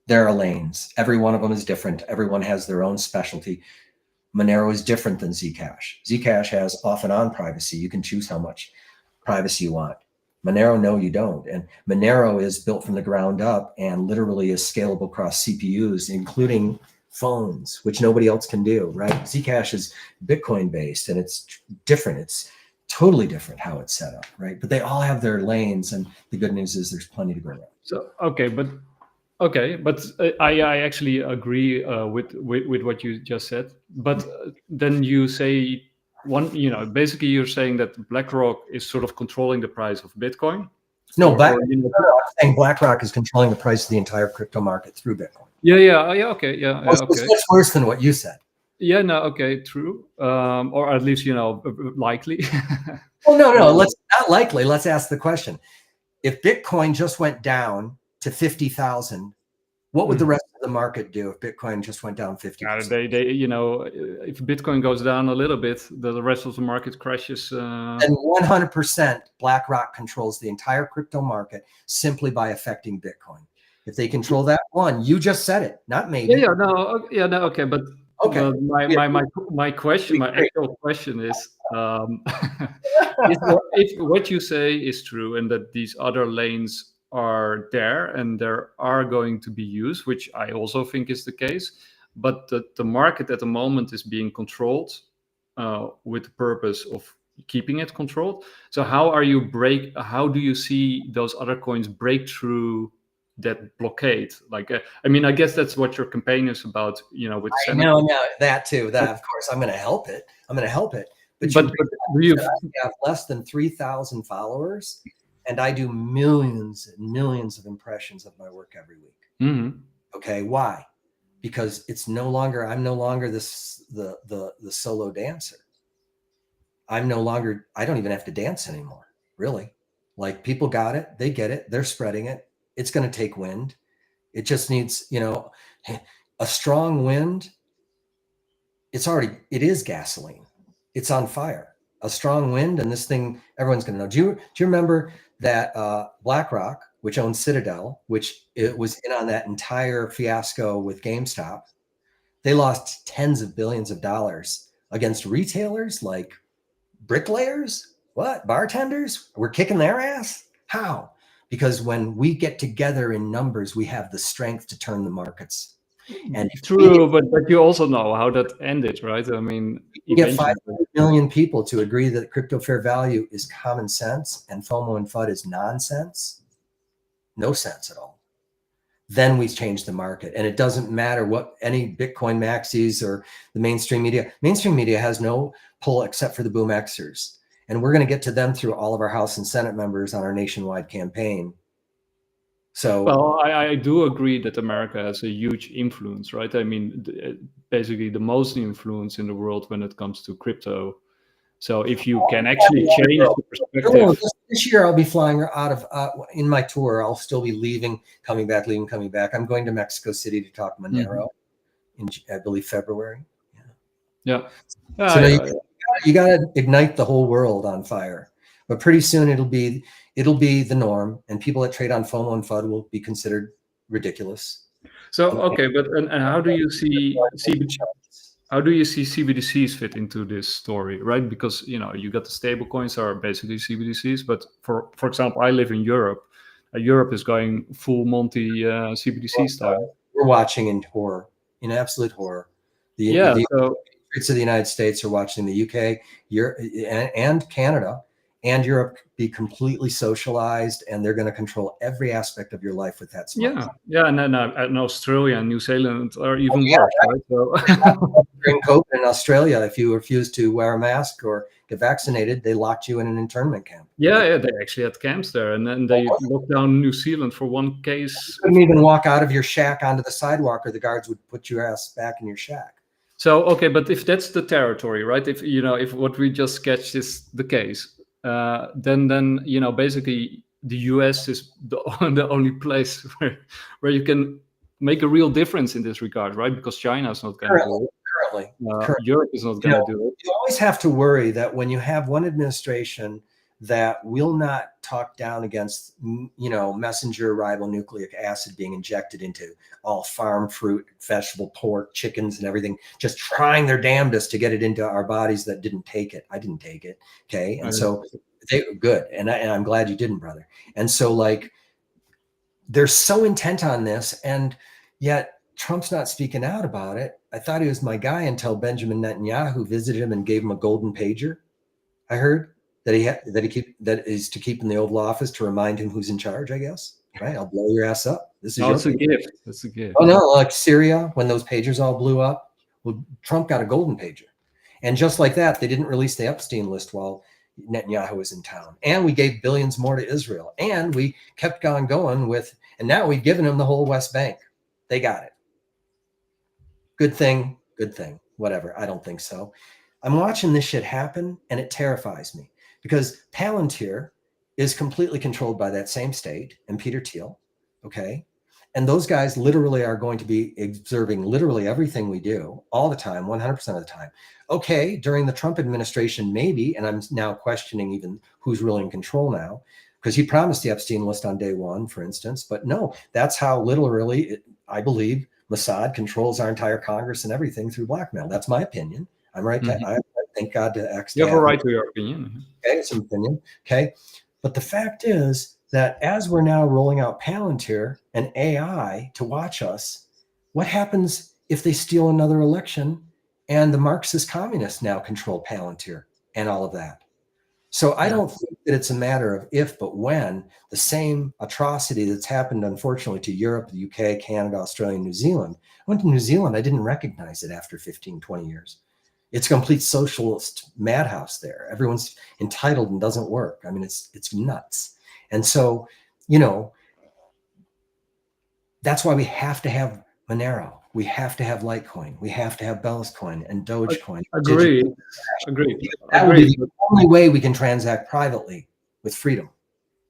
There are lanes. Every one of them is different. Everyone has their own specialty. Monero is different than Zcash. Zcash has off and on privacy. You can choose how much privacy you want. Monero, no, you don't. And Monero is built from the ground up and literally is scalable across CPUs, including phones, which nobody else can do, right? Zcash is Bitcoin based and it's different. It's totally different how it's set up, right? But they all have their lanes, and the good news is there's plenty to go around. So but I actually agree with what you just said. But then you say basically you're saying that BlackRock is sort of controlling the price of Bitcoin. No, I'm saying BlackRock is controlling the price of the entire crypto market through Bitcoin. Okay. It's worse than what you said. Yeah, no, okay, true. Or at least, likely. Well, no, let's not likely. Let's ask the question. If Bitcoin just went down to 50,000, what would the rest of the market do if Bitcoin just went down 50%? If Bitcoin goes down a little bit, the rest of the market crashes. And 100% BlackRock controls the entire crypto market simply by affecting Bitcoin. If they control that one, you just said it, not maybe. Okay, but my question, my actual question is, if what you say is true and that these other lanes are there and there are going to be used, which I also think is the case, but the market at the moment is being controlled with the purpose of keeping it controlled. So how do you see those other coins break through that blockade? Like, I guess that's what your campaign is about, with no, that too. That, of course, I'm going to help it. But you have less than 3,000 followers, and I do millions and millions of impressions of my work every week. Mm-hmm. Okay, why? Because I'm no longer the solo dancer. I don't even have to dance anymore, really. Like, people got it, they get it, they're spreading it. It's going to take wind. It just needs, a strong wind. It is gasoline. It's on fire. A strong wind, and this thing, everyone's going to know. Do you remember that BlackRock, which owns Citadel, which it was in on that entire fiasco with GameStop, they lost tens of billions of dollars against retailers like bricklayers, bartenders? We're kicking their ass? How? Because when we get together in numbers, we have the strength to turn the markets. And true, but you also know how that ended, right? I mean, you get 5 million people to agree that crypto fair value is common sense and FOMO and FUD is nonsense, no sense at all. Then we change the market, and it doesn't matter what any Bitcoin maxis or the mainstream media. Mainstream media has no pull except for the boom Xers, and we're going to get to them through all of our House and Senate members on our nationwide campaign. So, well, I do agree that America has a huge influence, right? I mean, basically the most influence in the world when it comes to crypto. So if you can actually change the perspective. This year I'll be flying out of in my tour. I'll still be leaving, coming back. I'm going to Mexico City to talk Monero in, I believe, February. Yeah. So you got to ignite the whole world on fire. But pretty soon it'll be the norm, and people that trade on FOMO and FUD will be considered ridiculous. So okay, but and how do you see CBDCs fit into this story, right? Because you got the stable coins are basically CBDCs, but for example, I live in Europe. Europe is going full Monty CBDC style. We're watching in horror, in absolute horror. The streets of the United States are watching the UK, Europe, and Canada and Europe be completely socialized, and they're going to control every aspect of your life with that smart. Yeah, and then Australia and New Zealand are even worse, right? So during COVID in Australia, if you refused to wear a mask or get vaccinated, they locked you in an internment camp. Yeah, they actually had camps there, and then they locked down New Zealand for one case. You couldn't even walk out of your shack onto the sidewalk, or the guards would put your ass back in your shack. So okay, but if that's the territory, right? If what we just sketched is the case, then basically the US is the only place where you can make a real difference in this regard, right? Because China is not going to do it. Currently. Europe is not going to do it. You always have to worry that when you have one administration that will not talk down against, messenger ribonucleic acid being injected into all farm fruit, vegetable, pork, chickens, and everything, just trying their damnedest to get it into our bodies that didn't take it. I didn't take it. Okay. And so they were good. And I'm glad you didn't, brother. And so, like, they're so intent on this, and yet Trump's not speaking out about it. I thought he was my guy until Benjamin Netanyahu visited him and gave him a golden pager. I heard that that is to keep in the Oval Office to remind him who's in charge, I guess. Right? I'll blow your ass up. This is a gift. That's a gift. Oh no, like Syria, when those pagers all blew up, well, Trump got a golden pager. And just like that, they didn't release the Epstein list while Netanyahu was in town. And we gave billions more to Israel. And we kept on going with, and now we've given them the whole West Bank. They got it. Good thing. Whatever. I don't think so. I'm watching this shit happen, and it terrifies me, because Palantir is completely controlled by that same state and Peter Thiel. Okay. And those guys literally are going to be observing literally everything we do all the time, 100% of the time. Okay. During the Trump administration, maybe, and I'm now questioning even who's really in control now, because he promised the Epstein list on day one, for instance. But no, that's how literally, I believe, Mossad controls our entire Congress and everything through blackmail. That's my opinion. I'm right. I thank God to X. You have a right to your opinion. Okay, it's an opinion. Okay. But the fact is that as we're now rolling out Palantir and AI to watch us, what happens if they steal another election and the Marxist communists now control Palantir and all of that? So I don't think that it's a matter of if, but when the same atrocity that's happened, unfortunately, to Europe, the UK, Canada, Australia, New Zealand. I went to New Zealand. I didn't recognize it after 15, 20 years. It's a complete socialist madhouse there. Everyone's entitled and doesn't work. I mean, it's nuts. And so, that's why we have to have Monero. We have to have Litecoin. We have to have Coin and Dogecoin. Agree. That will be the only way we can transact privately with freedom.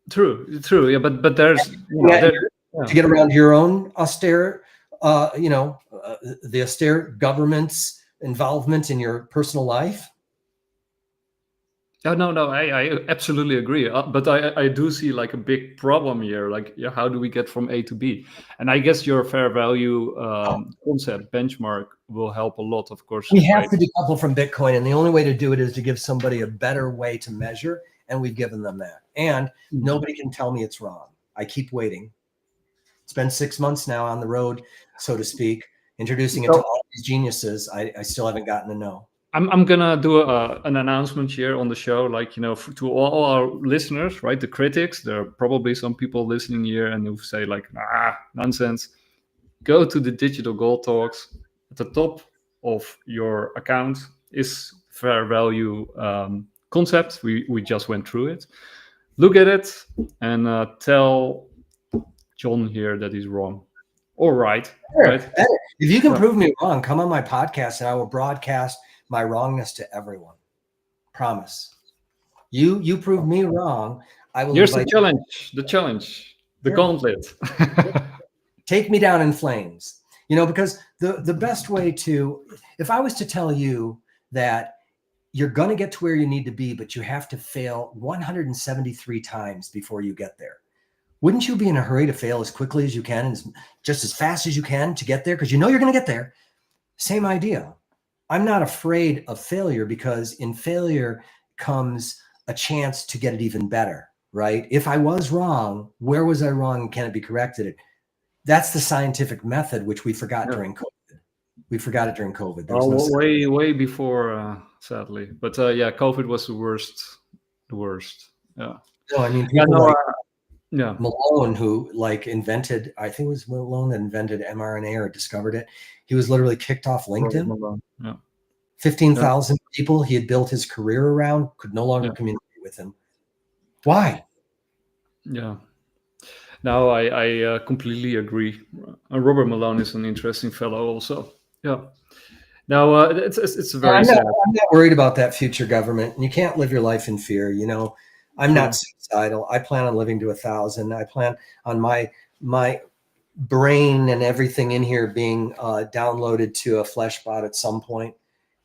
True. Yeah, but there's to get around your own austere, the austere government's involvement in your personal life. Oh, no, I absolutely agree. But I do see like a big problem here. Like, how do we get from A to B? And I guess your fair value concept benchmark will help a lot, of course. We have to decouple from Bitcoin. And the only way to do it is to give somebody a better way to measure. And we've given them that. And nobody can tell me it's wrong. I keep waiting. It's been 6 months now on the road, so to speak, introducing it to all these geniuses. I still haven't gotten to know. I'm gonna do an announcement here on the show, like, to all our listeners, right? The critics, there are probably some people listening here and who say like, nonsense. Go to the Digital Gold Talks. At the top of your account is fair value concept. We just went through it. Look at it and tell John here that he's wrong or right. Sure. Right? If you can prove me wrong, come on my podcast and I will broadcast my wrongness to everyone. Promise. You prove me wrong, I will. Here's the challenge, the gauntlet. Take me down in flames. Because the best way to, if I was to tell you that you're going to get to where you need to be, but you have to fail 173 times before you get there, wouldn't you be in a hurry to fail as quickly as you can and just as fast as you can to get there? Because you're going to get there. Same idea. I'm not afraid of failure because in failure comes a chance to get it even better, right? If I was wrong, where was I wrong? Can it be corrected? That's the scientific method, which we forgot during COVID. We forgot it during COVID. Way before, sadly. But COVID was the worst. Yeah. No, I mean, people Malone, who invented, I think it was Malone that invented mRNA or discovered it. He was literally kicked off LinkedIn. 15,000 people he had built his career around could no longer communicate with him. Why? Yeah. No, I completely agree. Robert Malone is an interesting fellow also. Yeah. Now, it's very I'm not worried about that future government. And you can't live your life in fear. I'm not suicidal. I plan on living to 1,000. I plan on my brain and everything in here being downloaded to a flesh bot at some point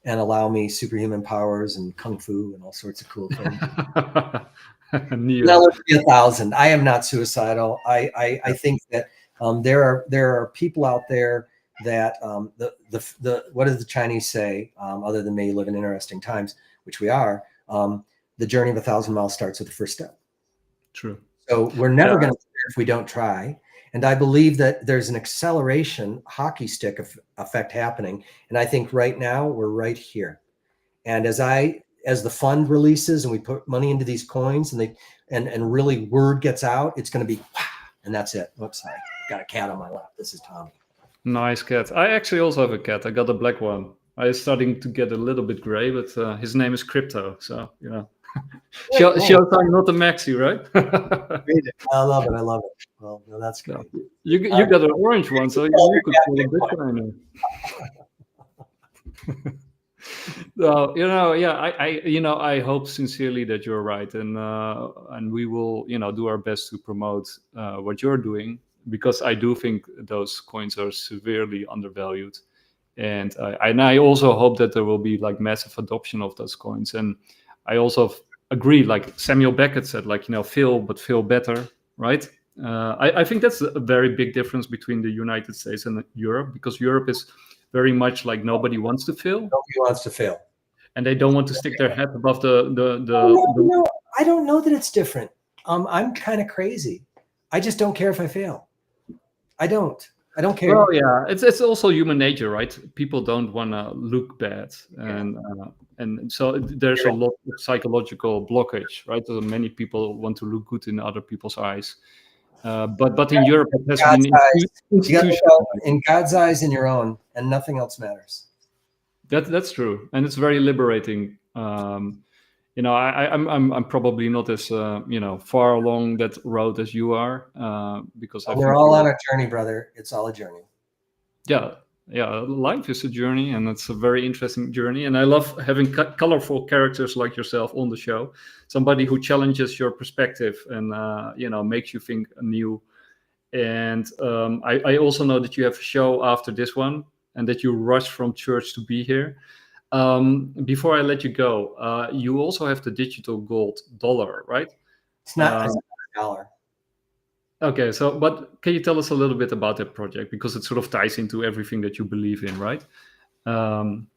and allow me superhuman powers and kung fu and all sorts of cool things. Now let's be 1,000. I am not suicidal. I think that there are people out there that what does the Chinese say? Other than may live in interesting times, which we are. The journey of 1,000 miles starts with the first step. True. So we're never going to if we don't try. And I believe that there's an acceleration hockey stick effect happening. And I think right now we're right here. And as the fund releases and we put money into these coins and really word gets out, it's going to be, and that's it. Oops, I got a cat on my lap. This is Tommy. Nice cat. I actually also have a cat. I got a black one. I'm starting to get a little bit gray, but his name is Crypto. So, Showtime, not a maxi, right? I love it. Well, no, that's good. You got an orange one, so you could call it Bitcoiner. So, I hope sincerely that you're right, and we will, do our best to promote what you're doing, because I do think those coins are severely undervalued, and I also hope that there will be massive adoption of those coins. And I also agree, like Samuel Beckett said, fail but fail better, right? I think that's a very big difference between the United States and Europe, because Europe is very much like nobody wants to fail. Nobody wants to fail. And they don't want to stick their head above the I don't know that it's different. I'm kind of crazy. I just don't care if I fail. I don't care. Well, yeah, it's also human nature, right? People don't want to look bad, and so there's a lot of psychological blockage, right? So many people want to look good in other people's eyes, but in Europe it has been in God's eyes and your own, and nothing else matters. That's true, and it's very liberating. I'm probably not as far along that road as you are, because I We're think all you're on a journey, brother. It's all a journey. yeah life is a journey, and it's a very interesting journey, and I love having colorful characters like yourself on the show, somebody who challenges your perspective and makes you think anew. And I also know that you have a show after this one, and that you rushed from church to be here. Before I let you go, you also have the digital gold dollar, right? It's not a dollar. Okay, but can you tell us a little bit about that project, because it sort of ties into everything that you believe in, right? Um,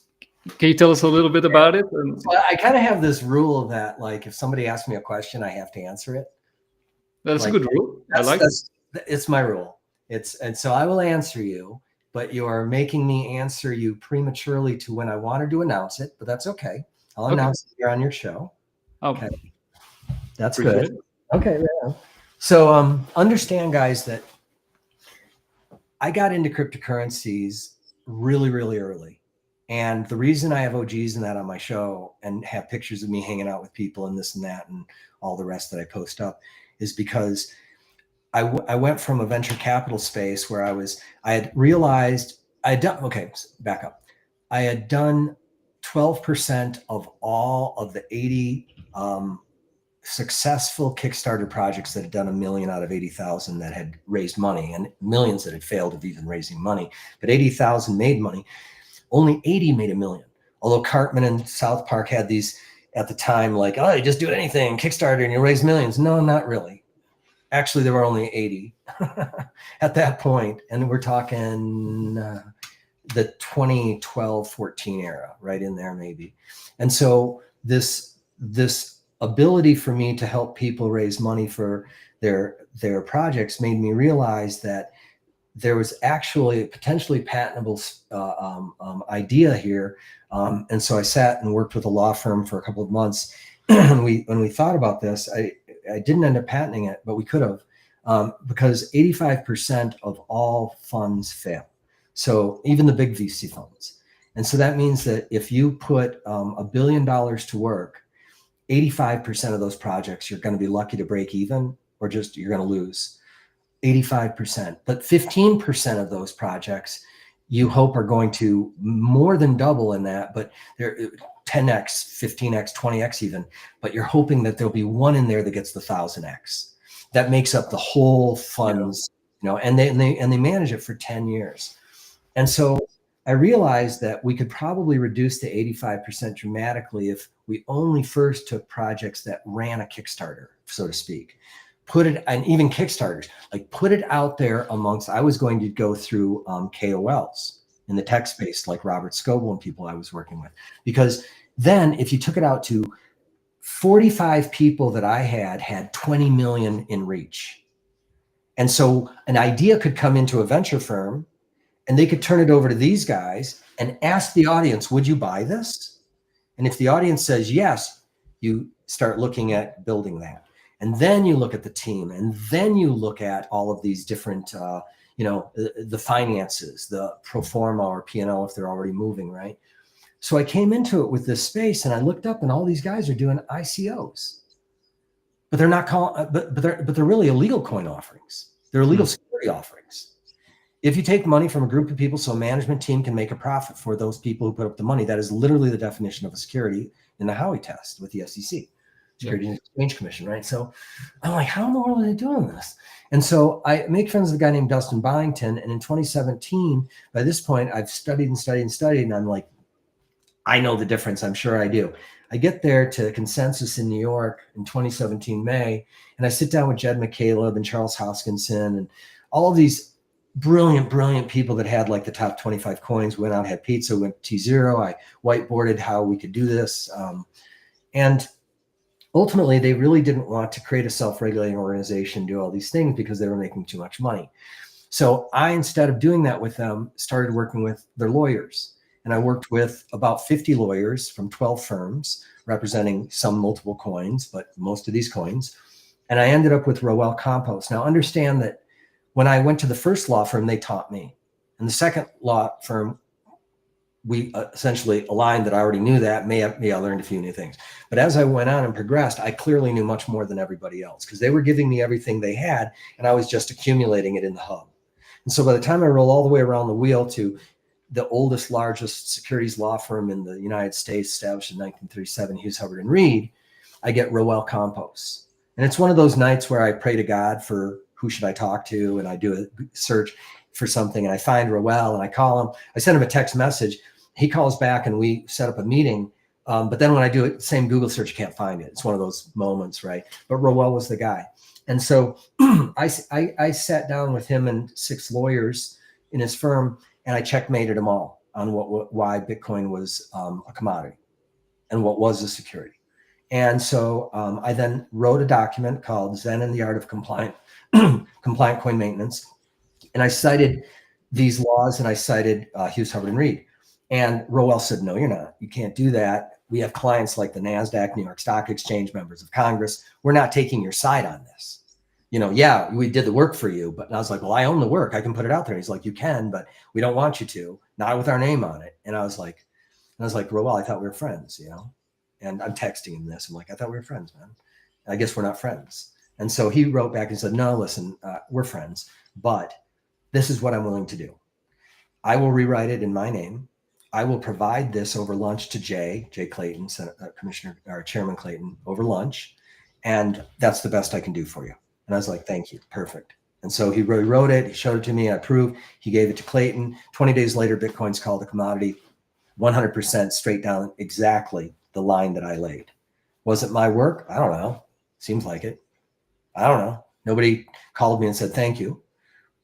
can you tell us a little bit about it? So I kind of have this rule that, like, if somebody asks me a question, I have to answer it. That's like, a good rule. I like it. It's my rule. And so I will answer you, but you are making me answer you prematurely to when I wanted to announce it, but that's okay. I'll announce it here on your show. Okay. That's good. It. Okay. Yeah. So understand, guys, that I got into cryptocurrencies really, really early. And the reason I have OGs and that on my show and have pictures of me hanging out with people and this and that and all the rest that I post up is because I went from a venture capital space where I had realized I had done, okay, back up. I had done 12% of all of the 80 successful Kickstarter projects that had done 1 million out of 80,000 that had raised money, and millions that had failed of even raising money, but 80,000 made money. Only 80 made 1 million. Although Cartman and South Park had these at the time, like, oh, you just do anything, Kickstarter, and you raise millions. No, not really. Actually, there were only 80 at that point. And we're talking the 2012-14 era, right in there maybe. And so this ability for me to help people raise money for their projects made me realize that there was actually a potentially patentable idea here. And so I sat and worked with a law firm for a couple of months. when we thought about this, I didn't end up patenting it, but we could have, because 85% of all funds fail. So even the big VC funds. And so that means that if you put $1 billion to work, 85% of those projects, you're going to be lucky to break even, or just you're going to lose 85%. But 15% of those projects you hope are going to more than double in that, but they're 10x, 15x, 20x even, but you're hoping that there'll be one in there that gets the 1000x. That makes up the whole funds, and they manage it for 10 years. And so I realized that we could probably reduce the 85% dramatically if we only first took projects that ran a Kickstarter, so to speak. Put it, and even Kickstarters, like put it out there amongst, I was going to go through KOLs in the tech space, like Robert Scoble and people I was working with. Because then if you took it out to 45 people that I had 20 million in reach. And so an idea could come into a venture firm and they could turn it over to these guys and ask the audience, would you buy this? And if the audience says yes, you start looking at building that. And then you look at the team, and then you look at all of these different, the finances, the pro forma or P&L if they're already moving, right? So I came into it with this space, and I looked up, and all these guys are doing ICOs, but they're not calling, but they're really illegal coin offerings. They're illegal security offerings. If you take money from a group of people so a management team can make a profit for those people who put up the money, that is literally the definition of a security in the Howey test with the SEC. Securities and Exchange Commission, right? So I'm like, how in the world are they doing this? And so I make friends with a guy named Dustin Byington. And in 2017, by this point, I've studied, and I'm like, I know the difference. I'm sure I do. I get there to Consensus in New York in 2017, May, and I sit down with Jed McCaleb and Charles Hoskinson and all of these brilliant people that had like the top 25 coins, went out, had pizza, went T0. I whiteboarded how we could do this. And ultimately, they really didn't want to create a self-regulating organization, do all these things because they were making too much money. So I, instead of doing that with them, started working with their lawyers. And I worked with about 50 lawyers from 12 firms representing some multiple coins, but most of these coins. And I ended up with Roel Campos. Now understand that when I went to the first law firm, they taught me. And the second law firm we essentially aligned that I already knew that. May I learned a few new things. But as I went on and progressed, I clearly knew much more than everybody else because they were giving me everything they had, and I was just accumulating it in the hub. And so by the time I roll all the way around the wheel to the oldest, largest securities law firm in the United States, established in 1937, Hughes, Hubbard, and Reed, I get Roel Campos. And it's one of those nights where I pray to God for who should I talk to, and I do a search for something, and I find Roel, and I call him. I send him a text message. He calls back, and we set up a meeting. But then when I do it, same Google search, you can't find it. It's one of those moments, right? But Roel was the guy. And so I sat down with him and 6 lawyers in his firm, and I checkmated them all on why Bitcoin was a commodity and what was a security. And so I then wrote a document called Zen and the Art of Compliant Coin Maintenance. And I cited these laws, and I cited Hughes, Hubbard, and Reed. And Roel said, no, you're not. You can't do that. We have clients like the NASDAQ, New York Stock Exchange, members of Congress. We're not taking your side on this. Yeah, we did the work for you. But I was like, well, I own the work. I can put it out there. And he's like, you can, but we don't want you to, not with our name on it. And I was like, Roel, I thought we were friends, And I'm texting him this. I'm like, I thought we were friends, man. I guess we're not friends. And so he wrote back and said, no, listen, we're friends, but this is what I'm willing to do. I will rewrite it in my name. I will provide this over lunch to Jay Clayton, Commissioner or Chairman Clayton, over lunch. And that's the best I can do for you. And I was like, thank you. Perfect. And so he wrote it. He showed it to me. I approved. He gave it to Clayton. 20 days later, Bitcoin's called a commodity, 100% straight down exactly the line that I laid. Was it my work? I don't know. Seems like it. I don't know. Nobody called me and said thank you.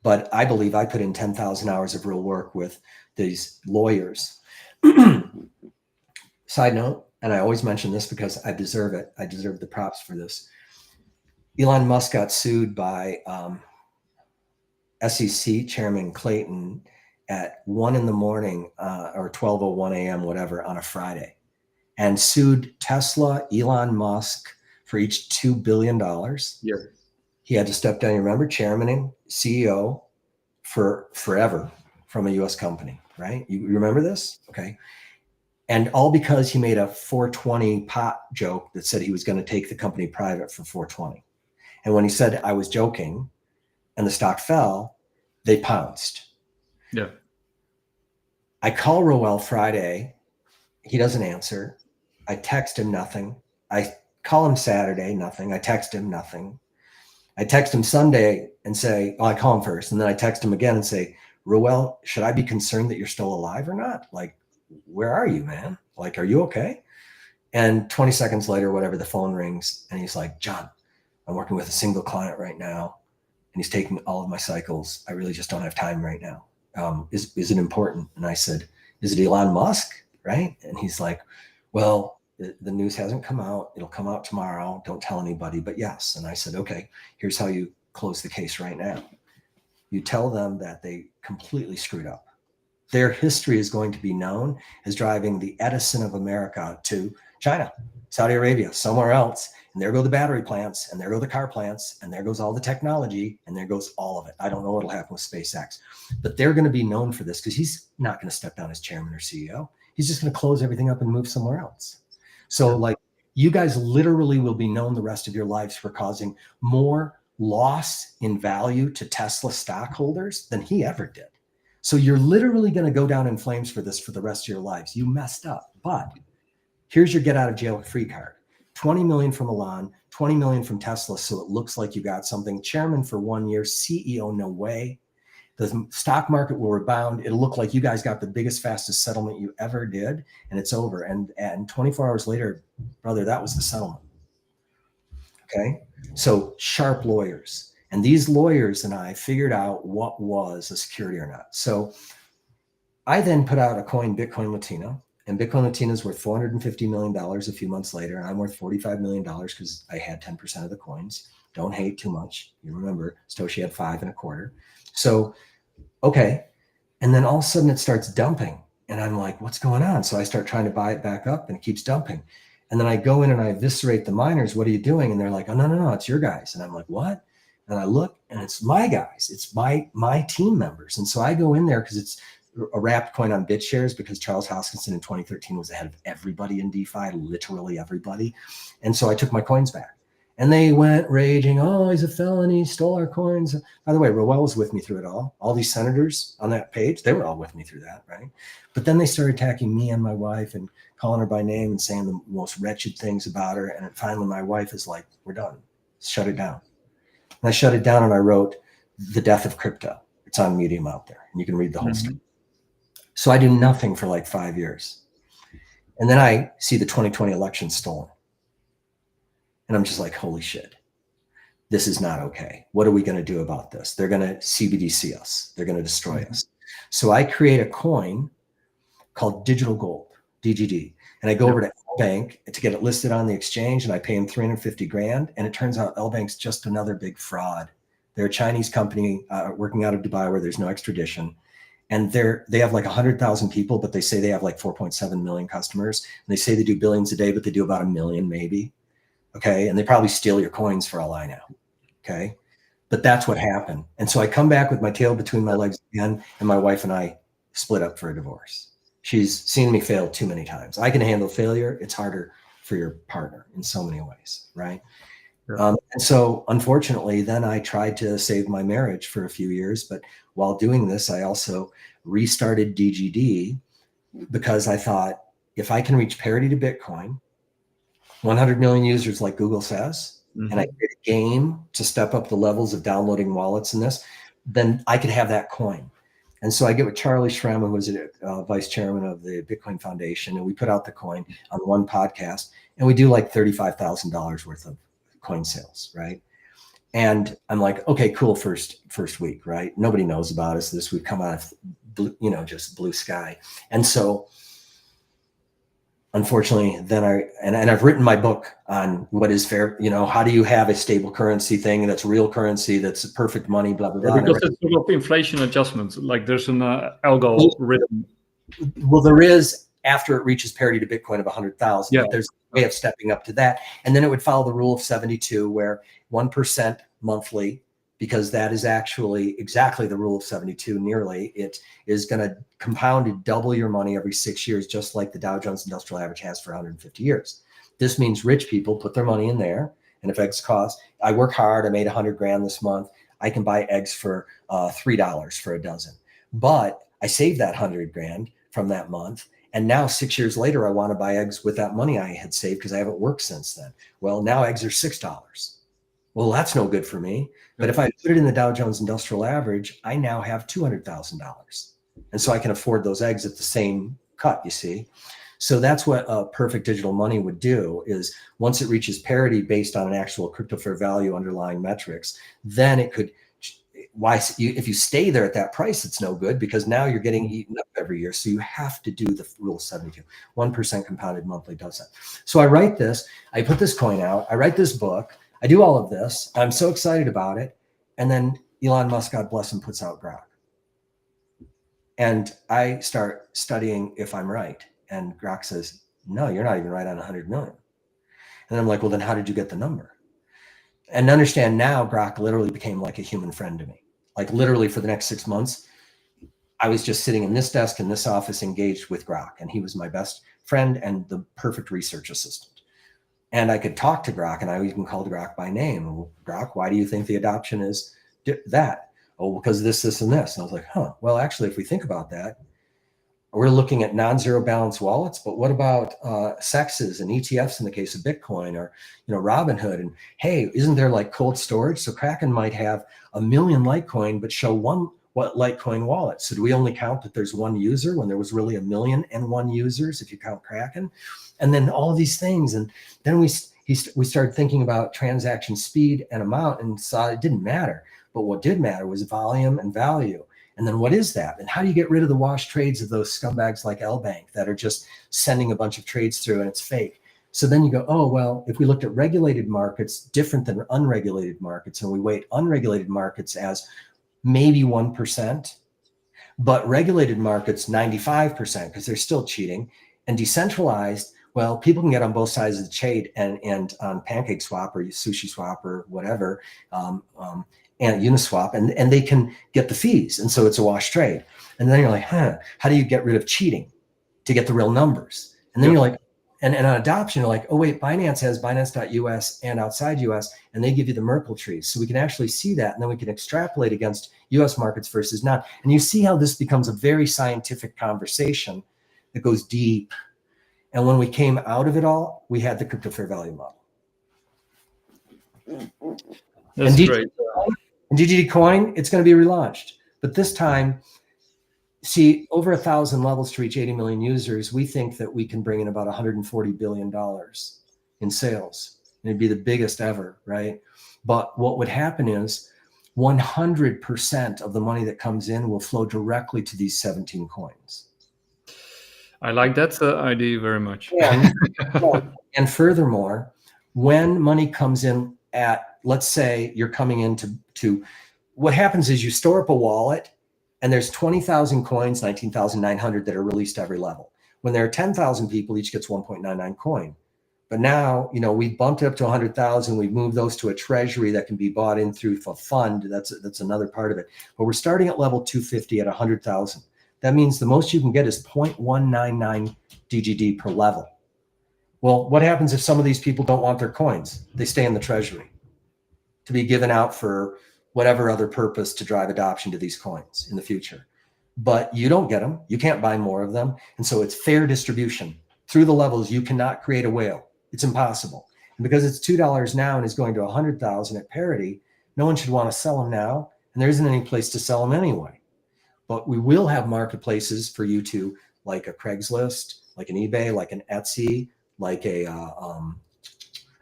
But I believe I put in 10,000 hours of real work with these lawyers. Side note, and I always mention this because I deserve it. I deserve the props for this. Elon Musk got sued by SEC Chairman Clayton at 1 a.m. or 12:01 a.m., whatever, on a Friday, and sued Tesla, Elon Musk for each $2 billion. Yeah. He had to step down. You remember, chairman and CEO for forever from a U.S. company, right? You remember this? Okay. And all because he made a 420 pot joke that said he was going to take the company private for 420. And when he said I was joking and the stock fell, they pounced. Yeah. I call Roel Friday. He doesn't answer. I text him nothing. I call him Saturday, nothing. I text him nothing. I text him Sunday and say, I call him first. And then I text him again and say, Roel, should I be concerned that you're still alive or not? Like, where are you, man? Like, are you okay? And 20 seconds later, whatever, the phone rings and he's like, John, I'm working with a single client right now and he's taking all of my cycles. I really just don't have time right now. Is it important? And I said, is it Elon Musk? Right? And he's like, well, the news hasn't come out. It'll come out tomorrow. Don't tell anybody, but yes. And I said, okay, here's how you close the case right now. You tell them that they completely screwed up. Their history is going to be known as driving the Edison of America to China, Saudi Arabia, somewhere else. And there go the battery plants, and there go the car plants, and there goes all the technology, and there goes all of it. I don't know what'll happen with SpaceX, but they're going to be known for this because he's not going to step down as chairman or CEO. He's just going to close everything up and move somewhere else. So like, you guys literally will be known the rest of your lives for causing more loss in value to Tesla stockholders than he ever did. So you're literally going to go down in flames for this for the rest of your lives. You messed up, but here's your get out of jail free card. 20 million from Elon, 20 million from Tesla. So it looks like you got something. Chairman for 1 year, CEO, no way. The stock market will rebound. It'll look like you guys got the biggest, fastest settlement you ever did, and it's over. And 24 hours later, brother, that was the settlement. Okay. So sharp lawyers. And these lawyers and I figured out what was a security or not. So I then put out a coin, Bitcoin Latino, and Bitcoin Latino is worth $450 million a few months later. And I'm worth $45 million because I had 10% of the coins. Don't hate too much. You remember, Stoshi had 5 1/4. So, okay. And then all of a sudden it starts dumping. And I'm like, what's going on? So I start trying to buy it back up and it keeps dumping. And then I go in and I eviscerate the miners. What are you doing? And they're like, oh, no, it's your guys. And I'm like, what? And I look and it's my guys. It's my team members. And so I go in there because a wrapped coin on BitShares because Charles Hoskinson in 2013 was ahead of everybody in DeFi, literally everybody. And so I took my coins back. And they went raging, oh, he's a felon, he stole our coins. By the way, Rowell was with me through it all. All these senators on that page, they were all with me through that, right? But then they started attacking me and my wife and calling her by name and saying the most wretched things about her. And finally, my wife is like, we're done. Shut it down. And I shut it down and I wrote The Death of Crypto. It's on Medium out there, and you can read the whole story. So I do nothing for like 5 years. And then I see the 2020 election stolen. And I'm just like, holy shit, this is not okay. What are we going to do about this? They're going to CBDC us. They're going to destroy us. So I create a coin called Digital Gold, DGD. And I go over to L-Bank to get it listed on the exchange, and I pay them 350 grand. And it turns out L-Bank's just another big fraud. They're a Chinese company working out of Dubai where there's no extradition. And they have like 100,000 people, but they say they have like 4.7 million customers. And they say they do billions a day, but they do about 1 million maybe. Okay. And they probably steal your coins for all I know. Okay. But that's what happened. And so I come back with my tail between my legs again, and my wife and I split up for a divorce. She's seen me fail too many times. I can handle failure. It's harder for your partner in so many ways. Right. And so unfortunately, then I tried to save my marriage for a few years. But while doing this, I also restarted DGD because I thought if I can reach parity to Bitcoin, 100 million users like Google says, and I create a game to step up the levels of downloading wallets in this, then I could have that coin. And so I get with Charlie Shrem, who was a vice chairman of the Bitcoin Foundation, and we put out the coin on one podcast, and we do like $35,000 worth of coin sales, right? And I'm like, okay, cool, first week, right? Nobody knows about us. This we've come out of blue, just blue sky. And so unfortunately, then I've written my book on what is fair, how do you have a stable currency thing that's real currency, that's perfect money, blah, blah, blah. Because there's sort of inflation adjustments, like there's an algorithm. Well, there is after it reaches parity to Bitcoin of 100,000, yeah. But there's a way of stepping up to that. And then it would follow the rule of 72 where 1% monthly, because that is actually exactly the rule of 72 nearly. It is going to compound and double your money every 6 years, just like the Dow Jones Industrial Average has for 150 years. This means rich people put their money in there. And if eggs cost, I work hard, I made 100 grand this month, I can buy eggs for $3 for a dozen. But I saved that 100 grand from that month. And now 6 years later, I want to buy eggs with that money I had saved because I haven't worked since then. Well, now eggs are $6. Well, that's no good for me. But if I put it in the Dow Jones Industrial Average, I now have $200,000. And so I can afford those eggs at the same cut, you see. So that's what perfect digital money would do is once it reaches parity based on an actual crypto fair value underlying metrics, then it could, if you stay there at that price, it's no good because now you're getting eaten up every year. So you have to do the rule 72, 1% compounded monthly does that. So I write this, I put this coin out, I write this book, I do all of this. I'm so excited about it. And then Elon Musk, God bless him, puts out Grok. And I start studying if I'm right. And Grok says, no, you're not even right on 100 million. And I'm like, well, then how did you get the number? And understand now, Grok literally became like a human friend to me. Like literally for the next 6 months, I was just sitting in this desk in this office engaged with Grok. And he was my best friend and the perfect research assistant. And I could talk to Grok, and I even called Grok by name. Well, Grok, why do you think the adoption is that? Oh, because this, and this. And I was like, well, actually, if we think about that, we're looking at non-zero balance wallets, but what about SEXs and ETFs in the case of Bitcoin or, Robinhood? And hey, isn't there like cold storage? So Kraken might have 1 million Litecoin, but show one Litecoin wallet. So do we only count that there's one user when there was really 1,000,001 users if you count Kraken? And then all of these things. And then we started thinking about transaction speed and amount and saw it didn't matter. But what did matter was volume and value. And then what is that? And how do you get rid of the wash trades of those scumbags like L-Bank that are just sending a bunch of trades through and it's fake? So then you go, oh, well, if we looked at regulated markets different than unregulated markets, and we weight unregulated markets as maybe 1%, but regulated markets 95% because they're still cheating, and decentralized, Well, people can get on both sides of the trade and on Pancake Swap or Sushi Swap or whatever, and Uniswap, and they can get the fees. And so it's a wash trade. And then you're like, how do you get rid of cheating to get the real numbers? And then you're like, and on adoption, you're like, oh, wait, Binance has Binance.us and outside US, and they give you the Merkle trees. So we can actually see that, and then we can extrapolate against US markets versus not. And you see how this becomes a very scientific conversation that goes deep. And when we came out of it all, we had the crypto fair value model. That's great. And DGD coin, it's going to be relaunched. But this time, see, over 1,000 levels to reach 80 million users, we think that we can bring in about $140 billion in sales. And it'd be the biggest ever, right? But what would happen is 100% of the money that comes in will flow directly to these 17 coins. I like that idea very much. And furthermore, when money comes in at, let's say you're coming into what happens is you store up a wallet, and there's 20,000 coins, 19,900 that are released every level. When there are 10,000 people, each gets 1.99 coin. But now, we bumped it up to 100,000. We've moved those to a treasury that can be bought in through a fund. That's another part of it. But we're starting at level 250 at 100,000. That means the most you can get is 0.199 DGD per level. Well, what happens if some of these people don't want their coins? They stay in the treasury to be given out for whatever other purpose to drive adoption to these coins in the future. But you don't get them. You can't buy more of them. And so it's fair distribution. Through the levels, you cannot create a whale. It's impossible. And because it's $2 now and is going to 100,000 at parity, no one should want to sell them now. And there isn't any place to sell them anyway. But we will have marketplaces for you to, like a Craigslist, like an eBay, like an Etsy, like a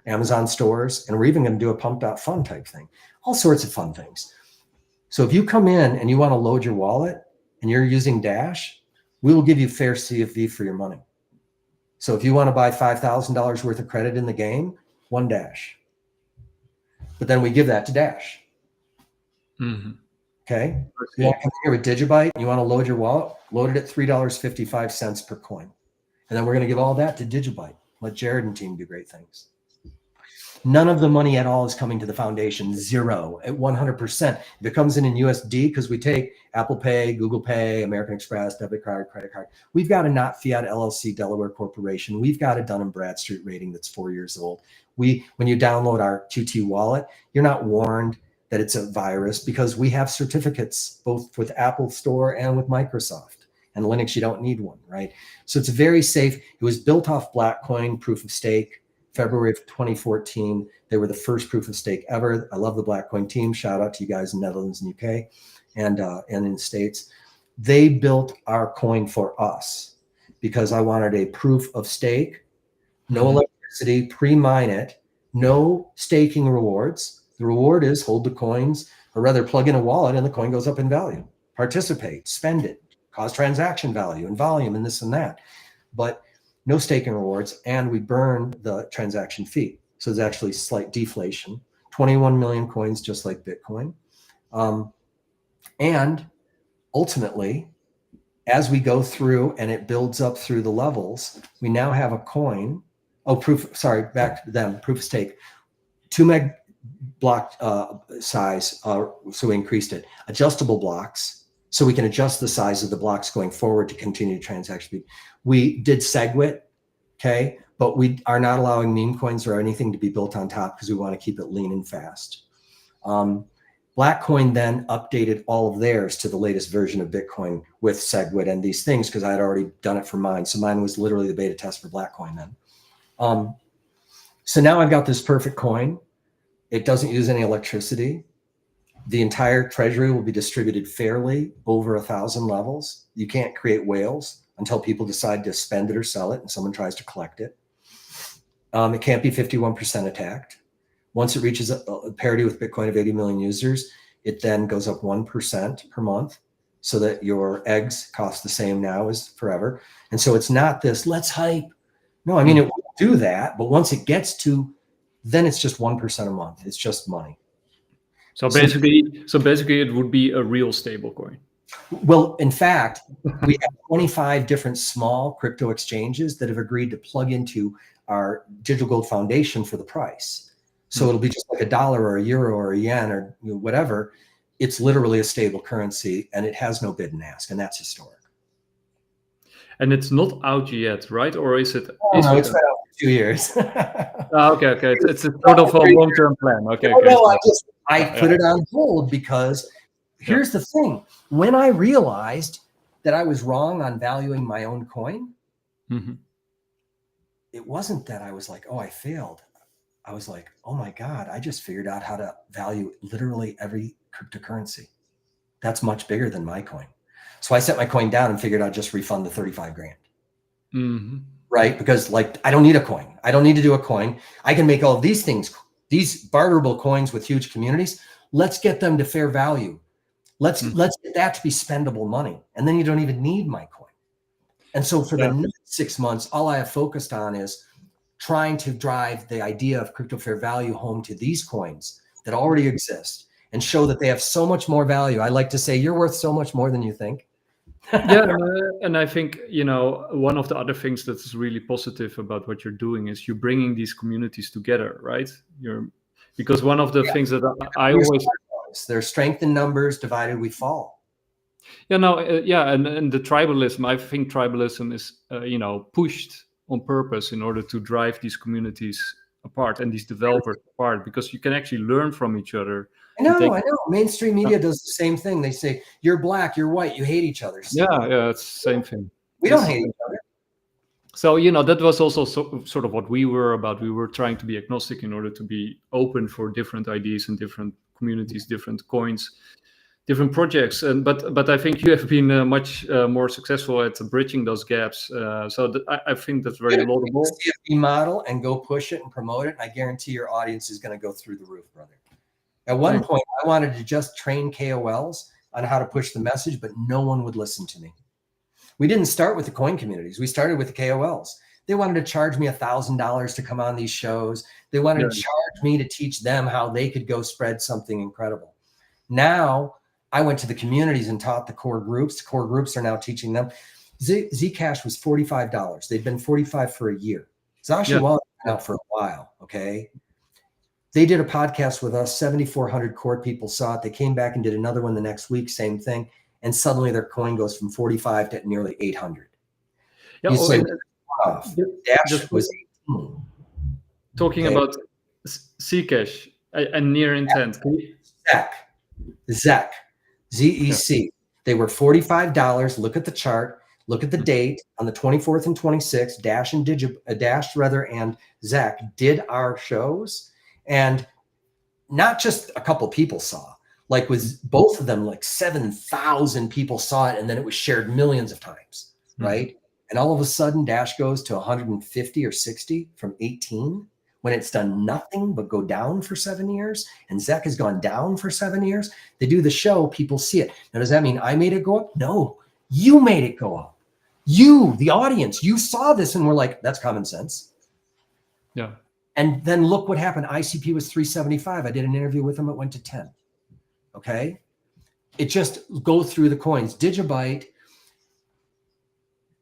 Amazon stores. And we're even going to do a pump.fun type thing. All sorts of fun things. So if you come in and you want to load your wallet and you're using Dash, we will give you fair CFV for your money. So if you want to buy $5,000 worth of credit in the game, one Dash. But then we give that to Dash. Mm-hmm. Okay. You want to come here with Digibyte, you want to load your wallet, load it at $3.55 per coin. And then we're going to give all that to Digibyte. Let Jared and team do great things. None of the money at all is coming to the foundation. Zero at 100%. If it comes in USD, because we take Apple Pay, Google Pay, American Express, debit card, credit card. We've got a not fiat LLC Delaware corporation. We've got a Dun & Bradstreet rating that's 4 years old. When you download our QT wallet, you're not warned that it's a virus because we have certificates both with Apple Store and with Microsoft. And Linux, you don't need one, right? So it's very safe. It was built off Blackcoin proof of stake. February of 2014, they were the first proof of stake ever. I love the Blackcoin team. Shout out to you guys in Netherlands and UK and in the States. They built our coin for us because I wanted a proof of stake, no electricity, pre-mine it, no staking rewards. The reward is hold the coins, or rather plug in a wallet and the coin goes up in value. Participate, spend it, cause transaction value and volume and this and that. But no staking rewards, and we burn the transaction fee. So there's actually slight deflation. 21 million coins, just like Bitcoin. And ultimately, as we go through and it builds up through the levels, we now have a coin. Proof of stake. 2 meg block size, so we increased it. Adjustable blocks, so we can adjust the size of the blocks going forward to continue transaction speed. We did SegWit, okay, but we are not allowing meme coins or anything to be built on top because we want to keep it lean and fast. Blackcoin then updated all of theirs to the latest version of Bitcoin with SegWit and these things because I had already done it for mine. So mine was literally the beta test for Blackcoin then. So now I've got this perfect coin. It doesn't use any electricity. The entire treasury will be distributed fairly over 1,000 levels. You can't create whales until people decide to spend it or sell it and someone tries to collect it. It can't be 51% attacked. Once it reaches a parity with Bitcoin of 80 million users, it then goes up 1% per month so that your eggs cost the same now as forever. And so it's not this, let's hype. No, I mean, it will do that. But once it gets to, then it's just 1% a month. It's just money. So basically, it would be a real stable coin. Well, in fact, we have 25 different small crypto exchanges that have agreed to plug into our Digital Gold Foundation for the price. So it'll be just like $1 or €1 or a yen or whatever. It's literally a stable currency, and it has no bid and ask, and that's historic. And it's not out yet, right? Or is it? Oh, no, it's been out for 2 years. Okay. It's a sort of a long-term plan. Okay. No, I put it on hold because here's the thing. When I realized that I was wrong on valuing my own coin, it wasn't that I was like, oh, I failed. I was like, oh my God, I just figured out how to value literally every cryptocurrency. That's much bigger than my coin. So I set my coin down and figured I'd just refund the 35 grand. Right? Because like, I don't need a coin. I don't need to do a coin. I can make all of these things, these barterable coins with huge communities. Let's get them to fair value. Let's get that to be spendable money. And then you don't even need my coin. And so for the next 6 months, all I have focused on is trying to drive the idea of crypto fair value home to these coins that already exist and show that they have so much more value. I like to say, you're worth so much more than you think. And I think, one of the other things that's really positive about what you're doing is you're bringing these communities together, right? Because one of the things that I always... There's strength in numbers, divided we fall. And the tribalism, I think tribalism is, pushed on purpose in order to drive these communities apart and these developers apart, because you can actually learn from each other. I know. Mainstream media does the same thing. They say, you're black, you're white, you hate each other. So it's the same thing. We don't hate each other. So, that was also sort of what we were about. We were trying to be agnostic in order to be open for different ideas and different communities, different coins, different projects. But I think you have been much more successful at bridging those gaps. I think that's very laudable. CFP model and go push it and promote it. I guarantee your audience is going to go through the roof, brother. At one point, I wanted to just train KOLs on how to push the message, but no one would listen to me. We didn't start with the coin communities. We started with the KOLs. They wanted to charge me $1,000 to come on these shows. They wanted to charge me to teach them how they could go spread something incredible. Now, I went to the communities and taught the core groups. The core groups are now teaching them. Zcash was $45. They'd been $45 for a year. Zashi Wallet been out for a while, okay? They did a podcast with us. 7,400 core people saw it. They came back and did another one the next week, same thing. And suddenly their coin goes from 45 to nearly 800. You say, Dash was 18. Talking about Zcash and near intent. ZEC. ZEC. They were $45. Look at the chart. Look at the date on the 24th and 26th. Dash and ZEC did our shows, and not just a couple people saw. Like with both of them, like 7,000 people saw it, and then it was shared millions of times, right? And all of a sudden, Dash goes to 150 or 60 from 18 when it's done nothing but go down for 7 years, and ZEC has gone down for 7 years. They do the show, people see it. Now, does that mean I made it go up? No, you made it go up. You, the audience, you saw this and were like, that's common sense. Yeah. And then look what happened. ICP was 375. I did an interview with them. It went to 10. Okay. It just go through the coins. Digibyte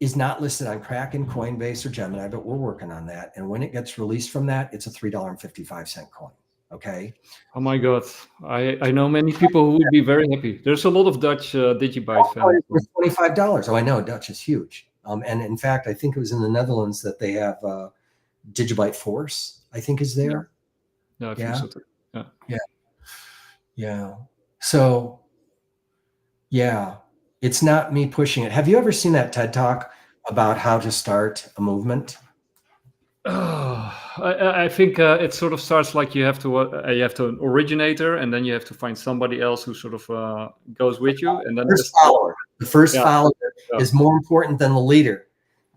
is not listed on Kraken, Coinbase, or Gemini, but we're working on that. And when it gets released from that, it's a $3.55 coin. Okay. Oh my God. I know many people who would be very happy. There's a lot of Dutch Digibyte fans. It's $25. Oh, I know. Dutch is huge. And in fact, I think it was in the Netherlands that they have Digibyte Force, I think is there. Yeah, I think so too. Yeah. So, yeah, it's not me pushing it. Have you ever seen that TED Talk about how to start a movement? I think it sort of starts like you have to an originator, and then you have to find somebody else who sort of goes with you, and then the first follower is more important than the leader,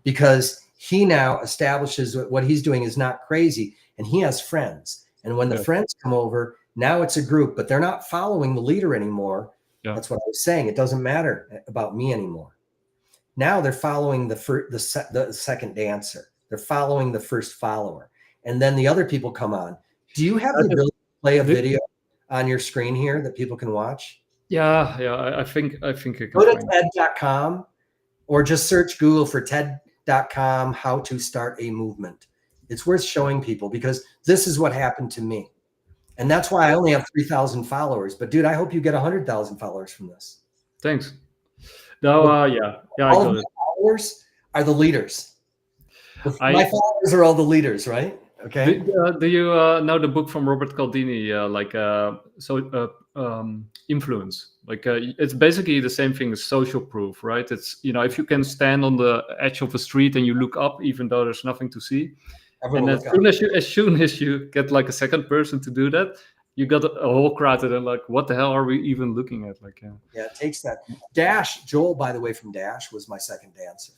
because he now establishes what he's doing is not crazy, and he has friends, and when the friends come over, now it's a group, but they're not following the leader anymore. That's what I was saying. It doesn't matter about me anymore. Now they're following the second dancer. They're following the first follower. And then the other people come on. Do you have the ability to play a video on your screen here that people can watch? Yeah, I think I can Go to find. TED.com or just search Google for TED.com, how to start a movement. It's worth showing people because this is what happened to me. And that's why I only have 3,000 followers. But dude, I hope you get 100,000 followers from this. Thanks. No, yeah, I All of got my it. followers are the leaders. My followers are all the leaders, right? Okay. Do you know the book from Robert Cialdini, influence? It's basically the same thing as social proof, right? It's, if you can stand on the edge of a street and you look up, even though there's nothing to see, Everyone and look up. as soon as you get like a second person to do that, you got a whole crowd that are like, what the hell are we even looking at? Yeah, it takes that. Joel, by the way, from Dash was my second dancer.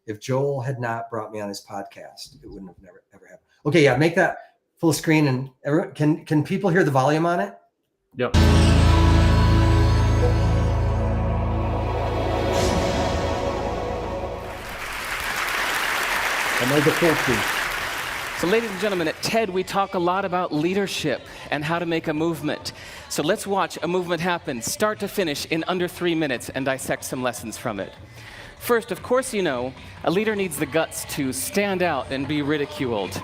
If Joel had not brought me on his podcast, it wouldn't have never ever happened. Okay, yeah, make that full screen and can people hear the volume on it? Yeah. And now the full screen. So ladies and gentlemen, at TED, we talk a lot about leadership and how to make a movement. So let's watch a movement happen, start to finish, in under 3 minutes and dissect some lessons from it. First, of course, a leader needs the guts to stand out and be ridiculed.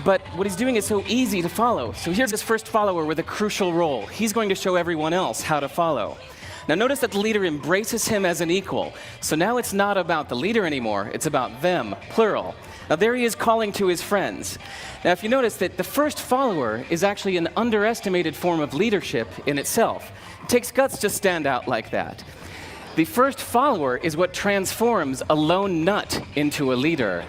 But what he's doing is so easy to follow. So here's his first follower with a crucial role. He's going to show everyone else how to follow. Now notice that the leader embraces him as an equal. So now it's not about the leader anymore, it's about them, plural. Now there he is calling to his friends. Now if you notice that the first follower is actually an underestimated form of leadership in itself. It takes guts to stand out like that. The first follower is what transforms a lone nut into a leader.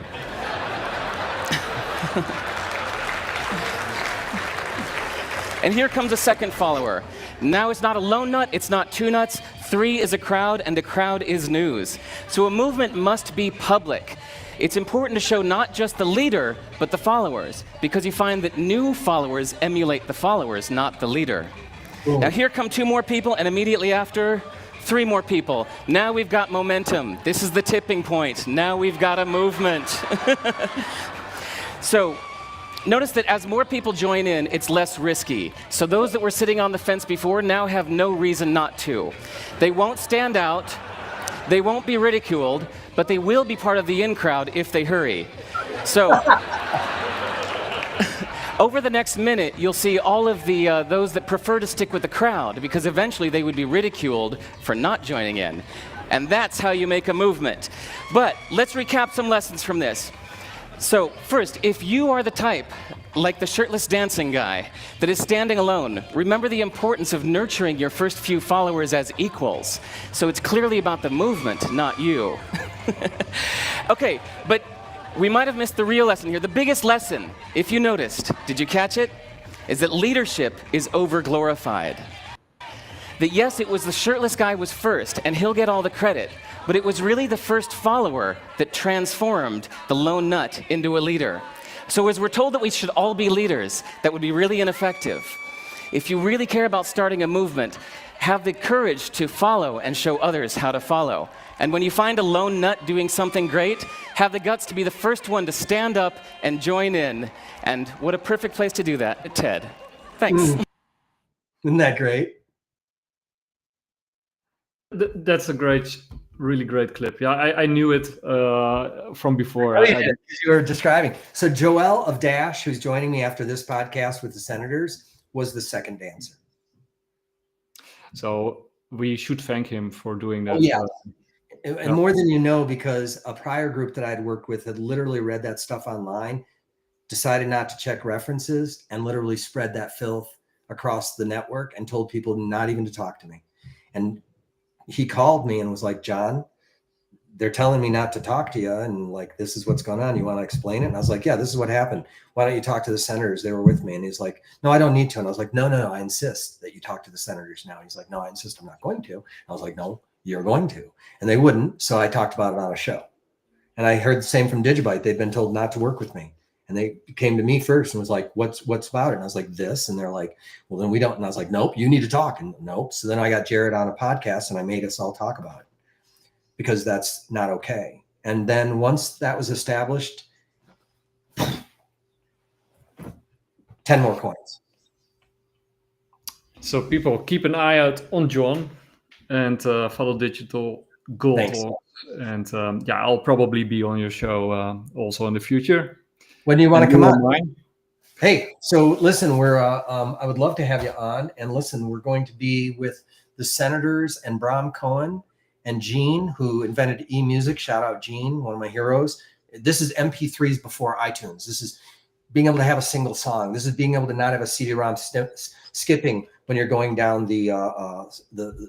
And here comes a second follower. Now it's not a lone nut, it's not two nuts, 3 is a crowd, and the crowd is news. So a movement must be public. It's important to show not just the leader, but the followers, because you find that new followers emulate the followers, not the leader. Cool. Now here come 2 more people, and immediately after, 3 more people. Now we've got momentum. This is the tipping point. Now we've got a movement. So notice that as more people join in, it's less risky. So those that were sitting on the fence before now have no reason not to. They won't stand out, they won't be ridiculed, but they will be part of the in crowd if they hurry. So over the next minute, you'll see all of the those that prefer to stick with the crowd, because eventually they would be ridiculed for not joining in. And that's how you make a movement. But let's recap some lessons from this. So first, if you are the type, like the shirtless dancing guy, that is standing alone, remember the importance of nurturing your first few followers as equals. So it's clearly about the movement, not you. Okay, but we might have missed the real lesson here. The biggest lesson, if you noticed, did you catch it? Is that leadership is over-glorified. That yes, it was the shirtless guy was first, and he'll get all the credit, but it was really the first follower that transformed the lone nut into a leader. So as we're told that we should all be leaders, that would be really ineffective. If you really care about starting a movement, have the courage to follow and show others how to follow. And when you find a lone nut doing something great, have the guts to be the first one to stand up and join in. And what a perfect place to do that, TED. Thanks. Isn't that great? That's a really great clip. Yeah, I knew it from before. You were describing. So Joel of Dash, who's joining me after this podcast with the Senators, was the second dancer. So we should thank him for doing that. Oh, yeah. And more than you know, because a prior group that I'd worked with had literally read that stuff online, decided not to check references, and literally spread that filth across the network and told people not even to talk to me. And he called me and was like, John, they're telling me not to talk to you. And like, this is what's going on. You want to explain it? And I was like, yeah, this is what happened. Why don't you talk to the senators? They were with me. And he's like, no, I don't need to. And I was like, no, I insist that you talk to the senators now. He's like, no, I insist I'm not going to. I was like, no, you're going to. And they wouldn't. So I talked about it on a show. And I heard the same from Digibyte. They'd been told not to work with me. And they came to me first and was like, what's about it? And I was like, this. And they're like, well, then we don't. And I was like, nope, you need to talk. And nope. So then I got Jared on a podcast and I made us all talk about it because that's not okay. And then once that was established, 10 more coins. So people keep an eye out on John and follow Digital Gold Talk. And yeah, I'll probably be on your show also in the future. When do you want to come on? Hey, so listen, we're I would love to have you on. And listen, we're going to be with the Senators and Bram Cohen and Gene, who invented eMusic. Shout out Gene, one of my heroes. This is MP3s before iTunes. This is being able to have a single song. This is being able to not have a CD-ROM skipping when you're going down the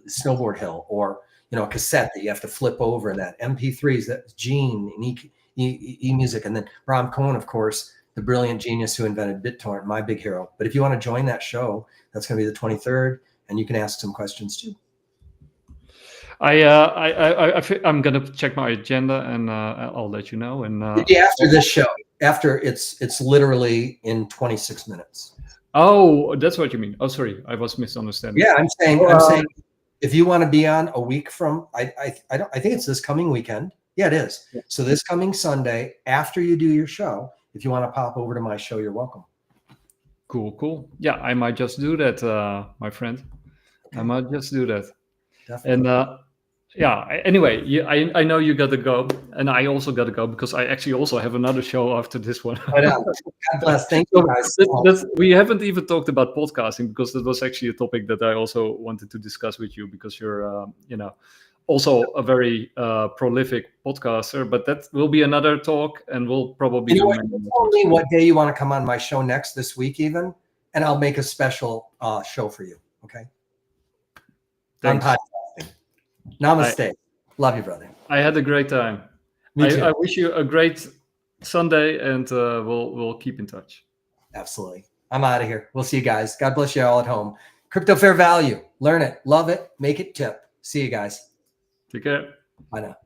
snowboard hill, or a cassette that you have to flip over. And that MP3s, that's Gene and eMusic, and then Bram Cohen, of course, the brilliant genius who invented BitTorrent, my big hero. But if you want to join that show, that's going to be the 23rd, and you can ask some questions too. I'm gonna check my agenda, and I'll let you know. And after this show, after it's literally in 26 minutes. Oh, that's what you mean. Oh, sorry, I was misunderstanding. Yeah, I'm saying if you want to be on a week from, I think it's this coming weekend. Yeah, it is. Yeah. So this coming Sunday, after you do your show, if you want to pop over to my show, you're welcome. Cool. Yeah, I might just do that, my friend. Okay. I might just do that. Definitely. And yeah, anyway, I know you got to go, and I also got to go because I actually also have another show after this one. I know. God bless. Thank you guys. We haven't even talked about podcasting, because that was actually a topic that I also wanted to discuss with you, because you're, also a very prolific podcaster. But that will be another talk, and we'll probably tell me what day you want to come on my show next this week, even, and I'll make a special show for you. Okay. Thanks. On podcasting. Namaste. Love you, brother. I had a great time. Me too. I wish you a great Sunday, and we'll keep in touch. Absolutely. I'm out of here. We'll see you guys. God bless you all at home. Crypto fair value. Learn it. Love it. Make it tip. See you guys. Take care. Bye now.